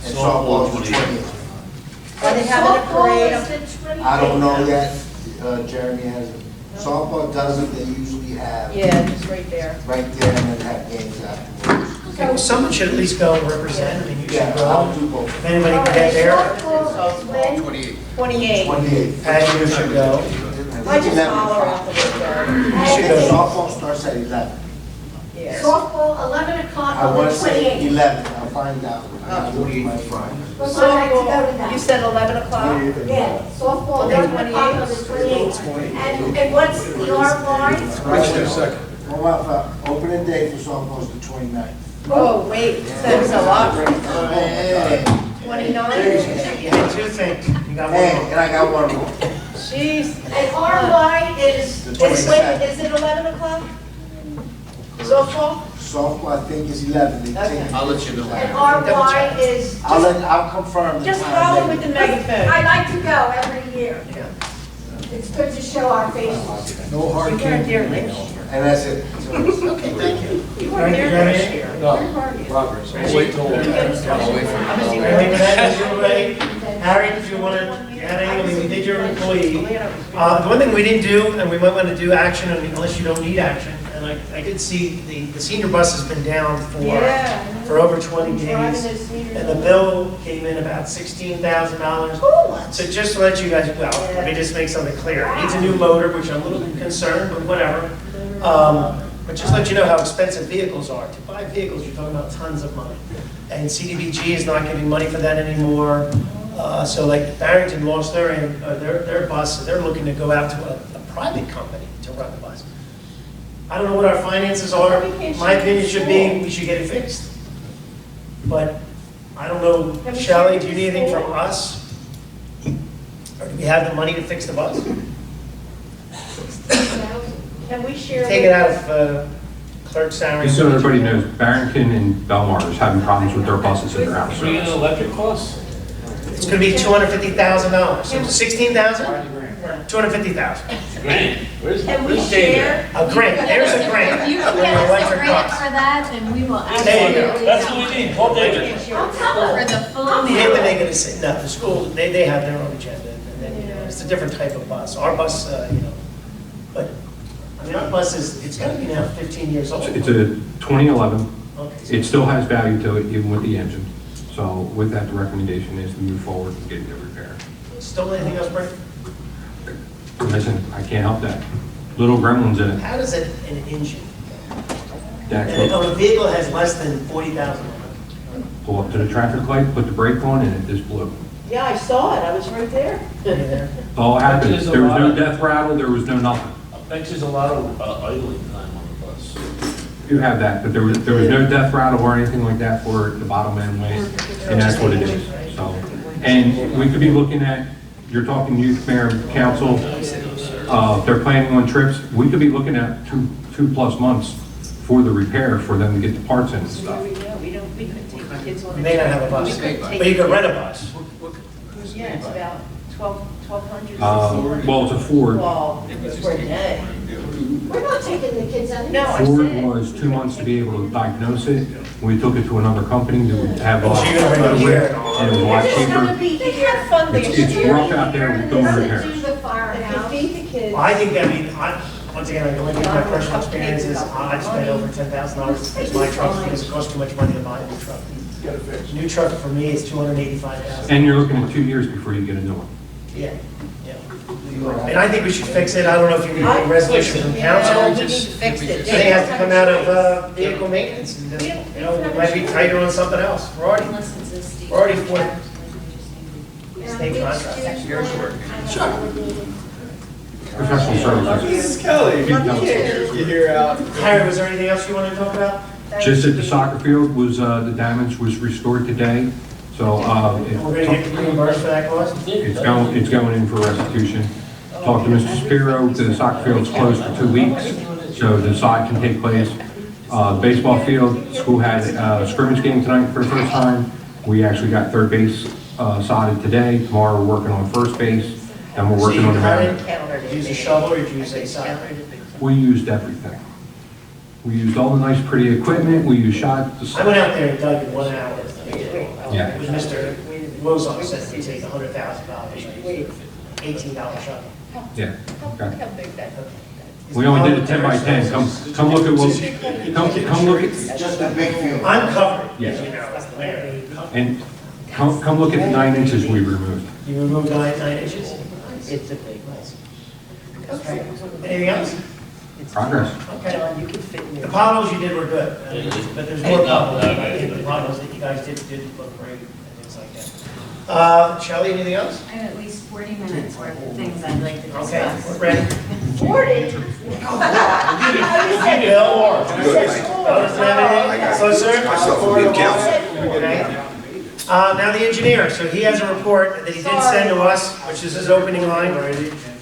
And softball is the 28th. Are they having a parade? Softball is the 28th. I don't know yet. Jeremy has it. Softball doesn't, they usually have Yeah, just right there. right there and then have games afterwards. Okay, well, someone should at least go and represent, I mean, you should Yeah, go. I'll do both. If anybody can get there, Softball is when? 28. 28th. Patty, you should go. I just holler out the window. You should go. Softball starts at 11. Yeah. Softball, 11 o'clock I on the want to say 28th. 11, I'll find out. I'll do it my Friday. Well, I'd like to go to Softball, that. you said 11 o'clock? Yeah, softball, On the 11 o'clock on the 28th. And what's the R line? Well, opening day for softball is the 29th. Oh, wait, that's a lot right Hey, there. 29? You had two things, you got one hey, more. and I got one more. Jeez. And R line is, The Is 22nd. it 11 o'clock? Softball? Softball, I think is 11. They Okay. take- I'll let you know. and R line is. I'll confirm the Just time follow later. with the megaphone. I like to go every year. It's good to show our faces. No hard You weren't there candy. last year. And that's it. Okay, thank you. You weren't there last year. No, Robert, I'll wait till. Anything Anything with that, you ready? Harry, if you want to add anything, I mean, we did your employee. The one thing we didn't do, and we might want to do action, unless you don't need action, and I did see the senior bus has been down for over 20 days. And the bill came in about $16,000. So just to let you guys, well, let me just make something clear. It needs a new motor, which I'm a little concerned, but whatever. But just let you know how expensive vehicles are. To buy vehicles, you're talking about tons of money. And CDBG is not giving money for that anymore. So like Barrington lost their bus, so they're looking to go out to a private company to run the bus. I don't know what our finances are. My opinion should be, we should get it fixed. But I don't know, Shelley, do you need anything from us? Or do we have the money to fix the bus? Can we share? Take it out of clerk's salary. Just so everybody knows, Barrington and Belmar is having problems with their buses in their house. Free and electric costs? It's gonna be $250,000. So 16,000? 250,000. Grant. Where's Can we where's David? share? A grant, there's a grant. If you for can your get us a electric grant bus. for that, then we will There you go. absolutely. That's what we need, Paul David. For the full We have to amount. make it a, no, the school, they have their own agenda, and then, you know, it's a different type of bus. Our bus, you know, but, I mean, our bus is, it's gotta be now 15 years old. It's a 2011. Okay, so- It still has value to it, even with the engine. So with that, the recommendation is to move forward and get it repaired. Still anything else, Brent? Listen, I can't help that. Little gremlins in it. How does an engine, Dax and will a vehicle has less than 40,000 on pull up to the traffic light, put the brake on, and it just blew. Yeah, I saw it, I was right there. it? All happened. There's a There was no lot of- death rattle, there was no nothing. I bet there's a lot of idling time on the bus. You have that, but there was no death rattle or anything like that for the bottom end weight, and that's what it is. So, and we could be looking at, you're talking youth, mayor, council, if they're planning on trips, we could be looking at two plus months for the repair, for them to get the parts in and stuff. We couldn't take the kids on. You may not have a bus, but you could rent a bus. Yeah, it's about 1,200. Well, it's a Ford. Well, for a day. We're not taking the kids out. No, I Ford said. was 2 months to be able to diagnose it. We took it to another company to have a So you're gonna bring it here? and it was a lot It's gonna cheaper. be They here. had fun there. It's rough out there with going repairs. To the firehouse. If you feed the kids. Well, I think, I mean, once again, I only give my personal experience is I spent over $10,000 to fix my truck because it costs too much money to buy a new truck. Get it fixed. New truck for me is $285,000. And you're looking at 2 years before you get a new one. Yeah, yeah. And I think we should fix it. I don't know if you need a resolution from Yeah, council. we need to fix it. I think it has to come out of vehicle maintenance. And then, you know, we might be tighter on something else. We're already for state contract. Professional services. Kelly. You know. You hear out. Harry, was there anything else you wanted to talk about? Just at the soccer field was, the damage was restored today, so, We're gonna get reimbursed for that cost? it's going in for restitution. Talked to Mr. Spiro, the soccer field's closed for 2 weeks, so the side can take place. Baseball field, school had a scrimmage game tonight for the first time, We actually got third base sodded today. Tomorrow we're working on first base, and we're working on the mound. Did you use a shovel or did you use a sod? We used everything. We used all the nice pretty equipment, we used shot. I went out there and dug in 1 hour. Yeah. It was Mr. Wozon said it would take $100,000, $18 shovel. Yeah, okay. How big that? We only did a 10 by 10. Come look at what, come look at, Just a big field. I'm covered, Yeah. as you know, as the mayor. and come look at the 9 inches we removed. You removed 9 inches? It's a big one. Okay. Anything else? Progress. Okay. John, you can fit in The your. potholes you did were good, but there's more potholes. no, I think the potholes that you guys did look great and things like that. Shelley, anything else? I have at least 40 minutes worth of things I'd like to Okay, discuss. we're ready. 40? Bill Orr. Doesn't have anything? So, sir? Okay. Now the engineer, so he has a report that he did send to us, which is his opening line.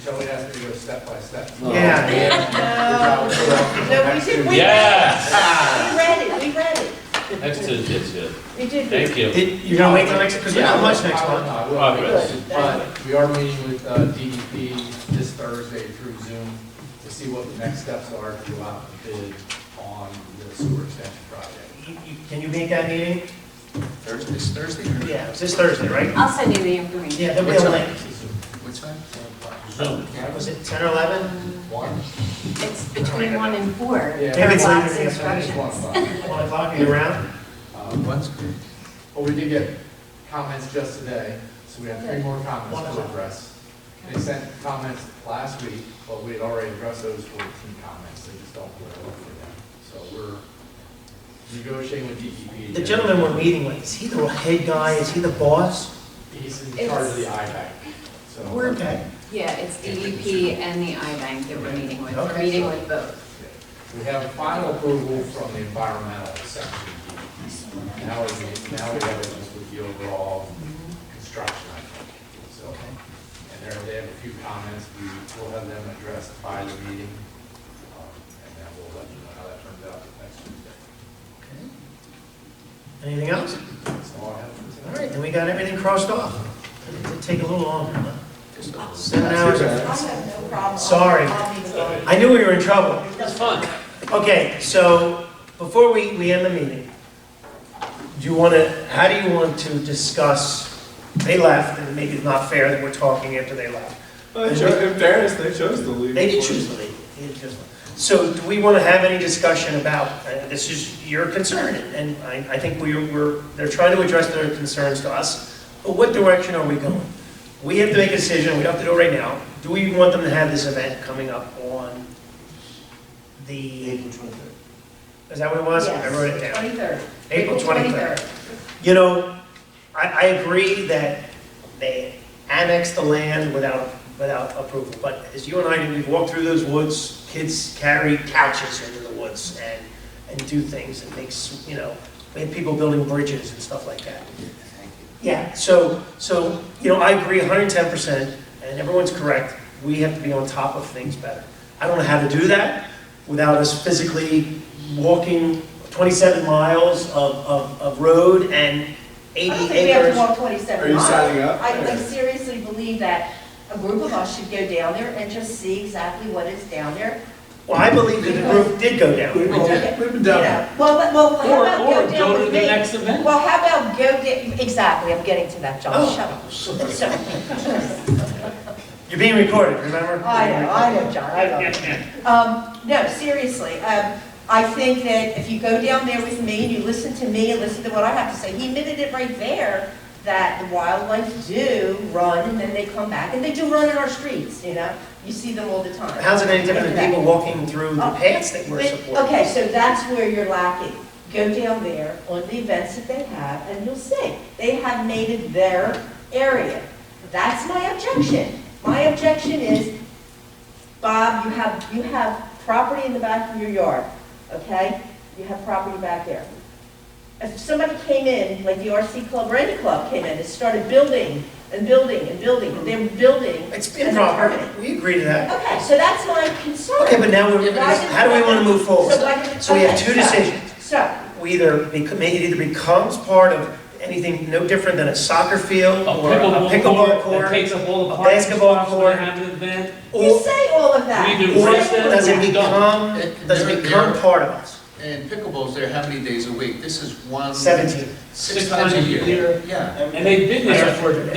Shelley asked me to go step by step. Yeah. No, we did, we Yes. we read it. Next Tuesday's good. We did. Thank you. You're gonna wait till next, because we don't have much next month. Progress. But we are meeting with DEP this Thursday through Zoom to see what the next steps are to go out and bid on the sewer extension project. Can you make that meeting? This Thursday? Yeah, it's this Thursday, right? I'll send you the information. Yeah, there'll be a link. Which time? Zoom. Was it 10 or 11? One? It's between 1 and 4. Yeah. There are Maybe it's lots later, of yeah. instructions. 1 o'clock, are you around? One's good. Well, we did get comments just today, so we have 3 more comments to address. They sent comments last week, but we had already addressed those 14 comments. They just don't put it up for them. So we're negotiating with DEP. The gentleman we're meeting with, is he the head guy? Is he the boss? He's in charge of the IBAC. So Okay. Yeah, it's DEP and the iBank that we're meeting with. We're Okay. meeting with both. we have final approval from the environmental section. Now we have it just with the overall construction, I think. So, and they have a few comments. We will have them addressed by the meeting. And then we'll let you know how that turns out next Tuesday. Anything else? That's all I have for today. All right, then we got everything crossed off. It'll take a little longer, huh? 7 hours. I have no problem. Sorry. I'll be going. I knew we were in trouble. That's fun. Okay, so before we end the meeting, how do you want to discuss, they left, and maybe it's not fair that we're talking after they left. In fairness, they chose to leave. They did choose to leave. They did choose to leave. So do we want to have any discussion about, this is your concern, and I think they're trying to address their concerns to us, but what direction are we going? We have to make a decision, we don't have to do it right now. Do we want them to have this event coming up on the... April 23rd. Is that what it was? Yes, I wrote it down. 23rd. April 23rd. You know, I agree that they annexed the land without approval, but as you and I, we've walked through those woods, kids carry couches into the woods and do things, and makes, you know, we had people building bridges and stuff like that. Yeah, so, you know, I agree 110%, and everyone's correct, we have to be on top of things better. I don't know how to do that without us physically walking 27 miles of road and 80 I don't think we have to acres. walk 27 Are you miles. signing up? I seriously believe that a group of us should go down there and just see exactly what is down there. Well, I believe that the group did go down. We've been down there. Well, how about Or go down go to with the me? next event. Well, how about go down, exactly, I'm getting to that, John, Oh. shut up. So- You're being recorded, remember? I know, John, I know. No, seriously, I think that if you go down there with me and you listen to me and listen to what I have to say, he admitted it right there, that the wildlife do run and then they come back, and they do run in our streets, you know? You see them all the time. How's it any different than people walking through the paths that we're supporting? Okay, so that's where you're lacking. Go down there on the events that they have, and you'll see. They have made it their area. That's my objection. My objection is, Bob, you have property in the back of your yard, okay? You have property back there. If somebody came in, like the RC club or any club came in and started building and building and building, and they're building. It's as been a proper, permanent. we agree to that. Okay, so that's my concern. Okay, but now how do we want to move forward? So why did- So we have okay, two decisions. So, It either becomes part of anything no different than a soccer field A or a pickleball court, that takes up all the a parking basketball spots when court, they have an event. You say all of that. We do or rest them, does it we don't. become part of us? And pickleball's there how many days a week? This is one. 17. 6 times a year. Yeah. And they've been there for 12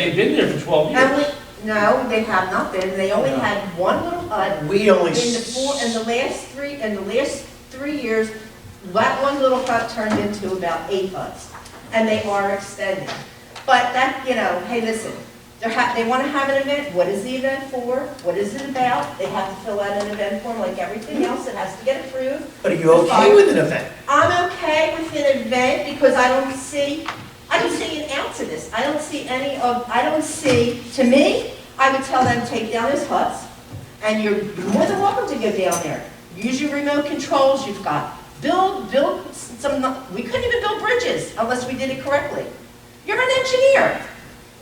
And years. no, they have not been. They only had one little hut. We only. In the last 3 years, that one little hut turned into about 8 huts. And they are extending. But that, hey, listen, they want to have an event. What is the event for? What is it about? They have to fill out an event form like everything else. It has to get approved. But are you okay with an event? I'm okay with an event because I don't see an ounce of this. I don't see, to me, I would tell them, take down those huts, and you're more than welcome to go down there. Use your remote controls you've got. Build some, we couldn't even build bridges unless we did it correctly. You're an engineer.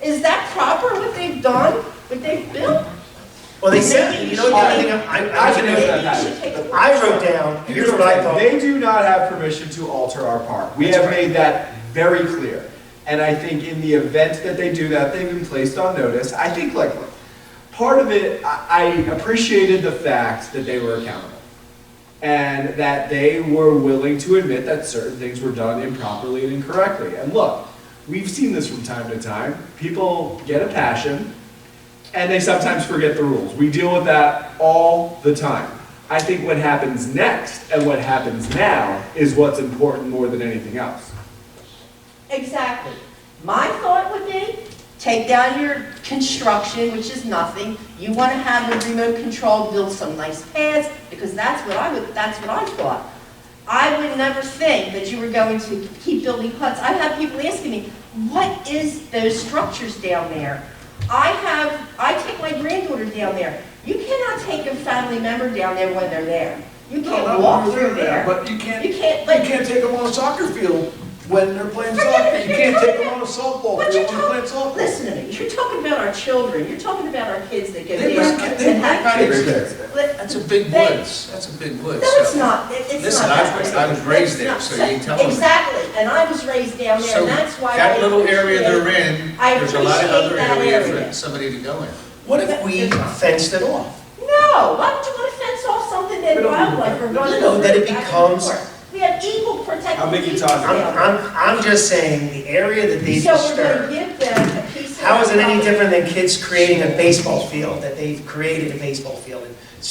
Is that proper, what they've done, what they've built? Well, they said, the other thing I wrote down, here's what I thought. They do not have permission to alter our park. We have made that very clear. And I think in the event that they do that, they've been placed on notice. I think, part of it, I appreciated the fact that they were accountable. And that they were willing to admit that certain things were done improperly and incorrectly. And look, we've seen this from time to time. People get a passion, and they sometimes forget the rules. We deal with that all the time. I think what happens next and what happens now is what's important more than anything else. Exactly. My thought would be, take down your construction, which is nothing. You want to have the remote control, build some nice paths, because that's what I thought. I would never think that you were going to keep building huts. I have people asking me, what is those structures down there? I take my granddaughter down there. You cannot take a family member down there when they're there. You can't walk through there. But you can't take them on a soccer field when they're playing soccer. You can't take them on a softball field when they're playing softball. Listen to me, you're talking about our children, you're talking about our kids that go They there bring and have kids kids. there. That's a big woods. That's a big woods. No, it's not, it's not. Listen, I was raised there, so you tell me. Exactly, and I was raised down there, So and that's why I that little area they're I in, there's a lot of other appreciate that area area. for somebody to go in. What if we fenced it off? No, why would you want to fence off something that wildlife are going to No, that it back and becomes- forth? We have eagle protected. How big you eagles talking down there. I'm just saying, the area that they So we're going to disturb, give them a piece of. how is it any property. different than kids creating a baseball field, that they've created a baseball field?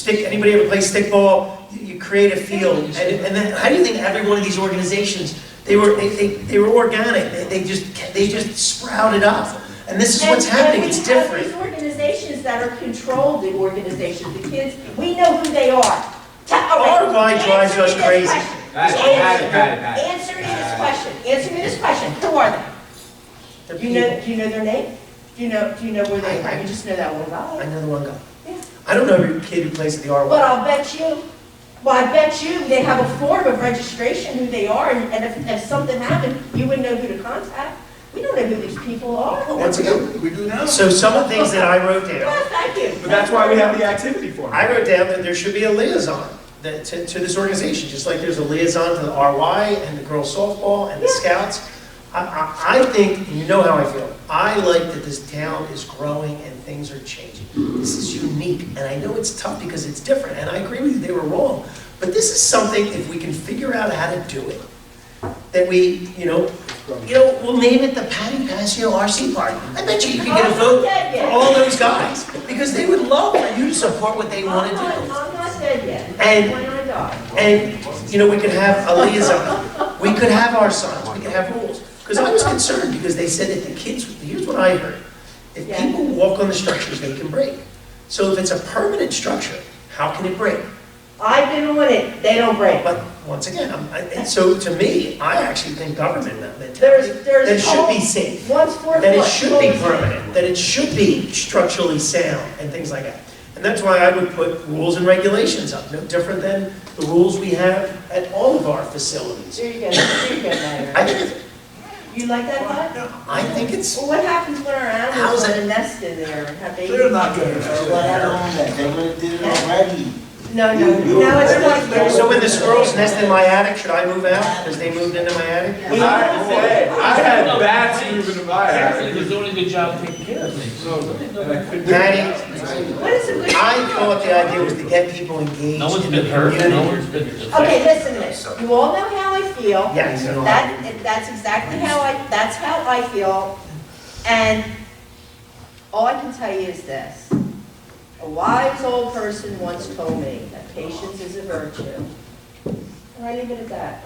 Anybody ever play stickball? You create a field, and then, how do you think every one of these organizations, they were organic, they just sprouted up. And this is what's happening, it's different. These organizations that are controlled, the organizations, the kids, we know who they are. RY drives us crazy. Answer me this question. Answer me this question. Who are they? Do you know their name? Do you know where they are? You just know that one guy. I know the one guy. Yeah. I don't know every kid who plays at the RY. But I bet you they have a form of registration who they are, and if something happened, you wouldn't know who to contact. We don't know who these people are. Once again, We do now. so some of the things that I wrote down, Yeah, thank you. But that's why we have the activity form. I wrote down that there should be a liaison to this organization, just like there's a liaison to the RY and the girls softball and the scouts. I think, you know how I feel, I like that this town is growing and things are changing. This is unique, and I know it's tough because it's different, and I agree with you, they were wrong. But this is something, if we can figure out how to do it, that we, we'll name it the Patty Passio RC Park. I bet you could get a vote for all those guys, because they would love for you to support what they want to do. I'm not dead yet. And- When I die. And, we could have a liaison. We could have our sons, we could have rules. Because I was concerned, because they said that the kids, here's what I heard. If people walk on the structures, they can break. So if it's a permanent structure, how can it break? I've been on it, they don't break. But once again, so to me, I actually think government, that There's it should be safe. One's 4 foot. That it should be one's 6 permanent, that it should be structurally sound and things like that. And that's why I would put rules and regulations up, no different than the rules we have at all of our facilities. There you go, Mayor. I think it's, You like that hut? I think it's, Well, what happens when our animals How's want it- to nest in there and have babies? They're not gonna. They would have did it already. No, it's not. so when the squirrels nest in my attic, should I move out because they moved into my attic? I had bats good job of taking care of things. Patty, What is a good? I thought the idea was to get people engaged. No one's in the been hurt, community. no one's been affected. Okay, listen to this. You all know how I feel. Yes, you know how That's exactly that's how I feel. And all I can tell you is this. A wise old person once told me that patience is a virtue. And I leave it at that.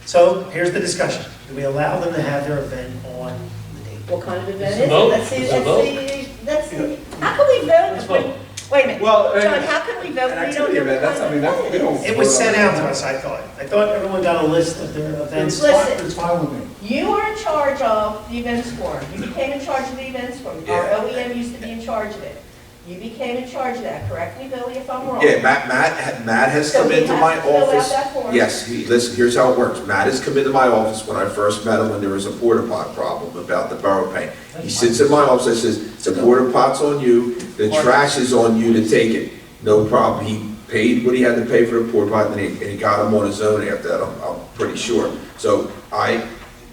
So here's the discussion. Do we allow them to have their event on the date? What kind of event It's is a it? vote. Let's see, It's a let's see. How can we Let's vote? vote. Wait a minute. Well, John, how can we vote an if we don't activity know event, what that's, kind I mean, of that's, we event it don't. is? It was sent out to us, I thought. I thought everyone got a list of their events. Listen. It's fine with me. You are in charge of the events forum. You became in charge of the events forum. Our OEM used to be in charge of it. You became in charge of that. Correct me, Billy, if I'm wrong. Yeah, Matt has So come he into has my to fill out office. that form? Yes, listen, here's how it works. Matt has come into my office when I first met him when there was a porta pot problem about the borough pay. He sits in my office and says, the porta pot's on you, the trash is on you to take it. No problem. He paid what he had to pay for the porta pot and he got him on his own after that, I'm pretty sure. So I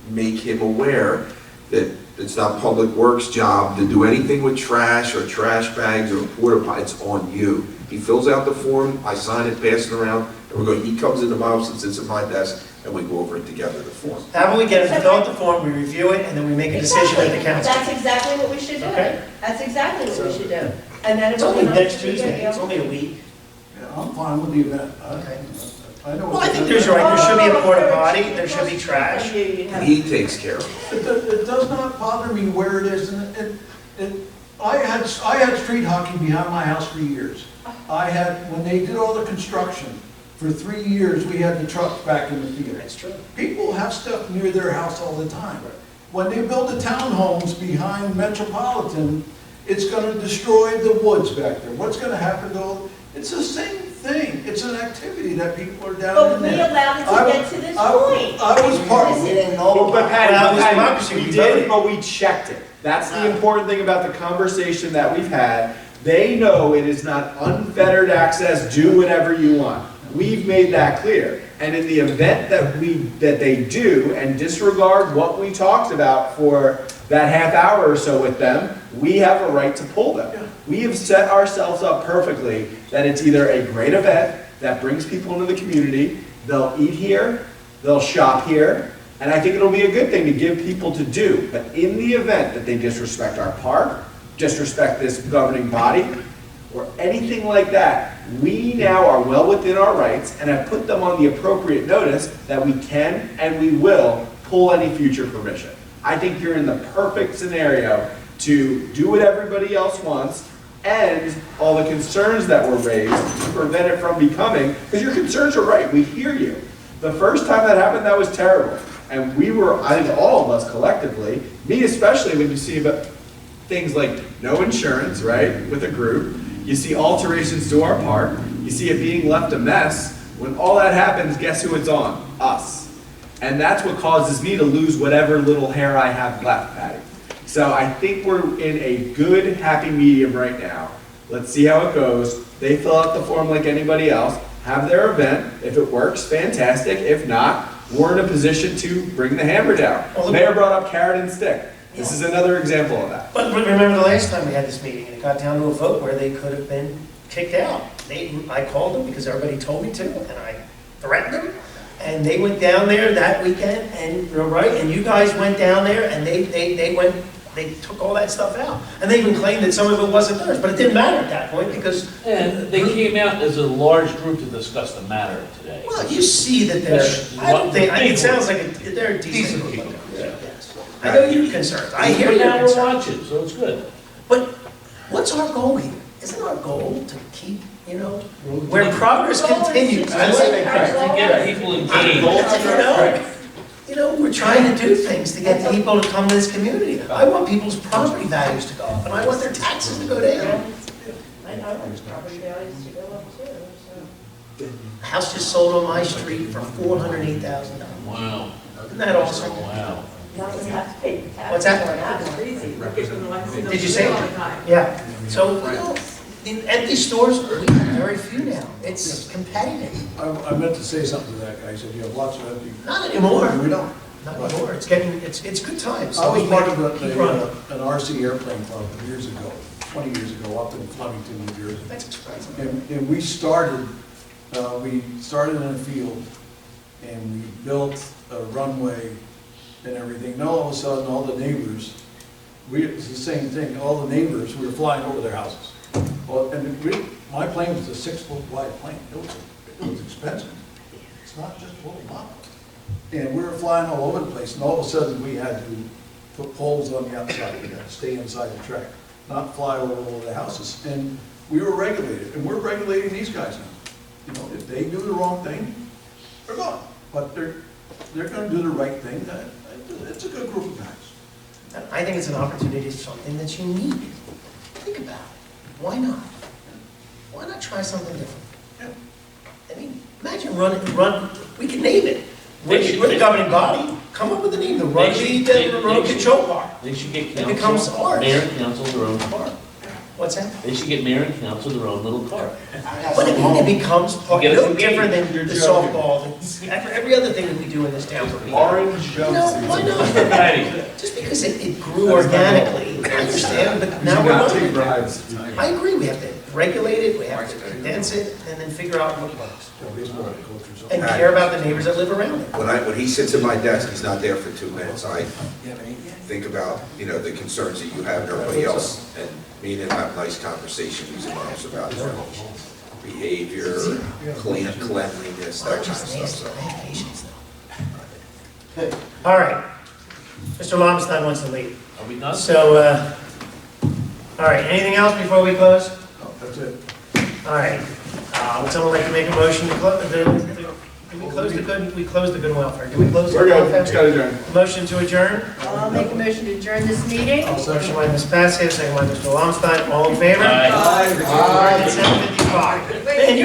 make him aware that it's not Public Works' job to do anything with trash or trash bags or porta potty. It's on you. He fills out the form, I sign it, pass it around, and he comes into my office and sits at my desk, and we go over it together, the form. How about we get them to fill out the form, we review it, and then we make a decision at the council? That's exactly what we should do. Okay. That's exactly what we should do. And then It's only next Tuesday, it's only a week. Yeah, I'm fine with the event. Okay. I know. Well, I think there's right, there should be a porta potty, there should be trash. He takes care of it. It does not bother me where it is, and I had street hockey behind my house for years. When they did all the construction, for 3 years, we had the trucks back in the field. That's true. People have stuff near their house all the time. When they build the townhomes behind Metropolitan, it's gonna destroy the woods back there. What's gonna happen to, it's the same thing. It's an activity that people are down But in we there. allowed it to get to this point. I was part of Listen, it. But Patty, Well, it was Patty, democracy, we we did, voted. but we checked it. That's the important thing about the conversation that we've had. They know it is not unfettered access, do whatever you want. We've made that clear. And in the event that they do and disregard what we talked about for that half hour or so with them, we have a right to pull them. We have set ourselves up perfectly that it's either a great event that brings people into the community, they'll eat here, they'll shop here, and I think it'll be a good thing to give people to do. But in the event that they disrespect our park, disrespect this governing body, or anything like that, we now are well within our rights and have put them on the appropriate notice that we can and we will pull any future permission. I think you're in the perfect scenario to do what everybody else wants and all the concerns that were raised to prevent it from becoming, because your concerns are right, we hear you. The first time that happened, that was terrible. And we were, I think all of us collectively, me especially, when you see about things like no insurance, right, with a group, you see alterations to our park, you see it being left a mess. When all that happens, guess who it's on? Us. And that's what causes me to lose whatever little hair I have left, Patty. So I think we're in a good, happy medium right now. Let's see how it goes. They fill out the form like anybody else, have their event. If it works, fantastic. If not, we're in a position to bring the hammer down. Well, Mayor brought up carrot and stick. This is another example of that. But remember the last time we had this meeting, and it got down to a vote where they could have been kicked out. I called them because everybody told me to, and I threatened them, and they went down there that weekend, and you're right, and you guys went down there, and they took all that stuff out. And they even claimed that some of it wasn't theirs, but it didn't matter at that point because... And they came out as a large group to discuss the matter today. Well, you see that it sounds like they're decent people. Yes. I know you're concerned. I hear But you're now we're concerned. watching, so it's good. But what's our goal here? Isn't our goal to keep, where progress continues? I say to get people engaged. We're trying to do things to get people to come to this community. I want people's property values to go up, and I want their taxes to go down. I want property values to go up too, so. A house just sold on my street for $408,000. Wow. Isn't that awesome? Wow. Now we have to pay the tax. What's that? That's crazy. Did you say? Yeah. So, in empty stores, we have very few now. It's competitive. I meant to say something to that guy. He said, you have lots of empty. Not anymore. We don't. Not anymore, it's getting, it's good times. I was part of Keep running. an RC airplane club years ago, 20 years ago, up in Flemington, New Jersey. That's expensive. And we started in a field, and we built a runway and everything. Now, all of a sudden, all the neighbors, it's the same thing, all the neighbors, we were flying over their houses. Well, and my plane was a 6-foot wide plane. It was expensive. It's not just a little model. And we were flying all over the place, and all of a sudden, we had to put poles on the outside. We had to stay inside the track, not fly over all the houses. And we were regulated, and we're regulating these guys now. You know, if they do the wrong thing, they're gone. But they're gonna do the right thing. It's a good group of guys. I think it's an opportunity, something that's unique. Think about it. Why not? Why not try something different? Yeah. I mean, imagine we can name it. We're the governing body. Come up with a name, the Runnemede Road Control Park. They should get It becomes council, ours. mayor and council their own park. What's that? They should get mayor and council their own little park. But it becomes part, Get us no some different games. than the softball, every other thing that we do in this town for people. Orange You know, why jumpsuits. not? Just because it grew organically, I understand, but We now should we're not not. take bribes. I agree, we have to regulate it, we have to condense it, and then figure out what works. And care about the neighbors that live around it. When he sits at my desk, he's not there for 2 minutes. I think about, the concerns that you have and everybody else, and me and him have a nice conversation, he's honest about their behavior, cleanliness, that kind of stuff, so. All right. Mr. Lomstein wants to leave. Are we done? So, all right, anything else before we close? That's it. All right. Would someone like to make a motion to close? We closed the good and welfare. Did we close the We're good good, welfare? let's go adjourn. Motion to adjourn? I'll make a motion to adjourn this meeting. Motion by Ms. Paskey, second by Mr. Lomstein. All in favor? Aye. We're at 7:55. And you're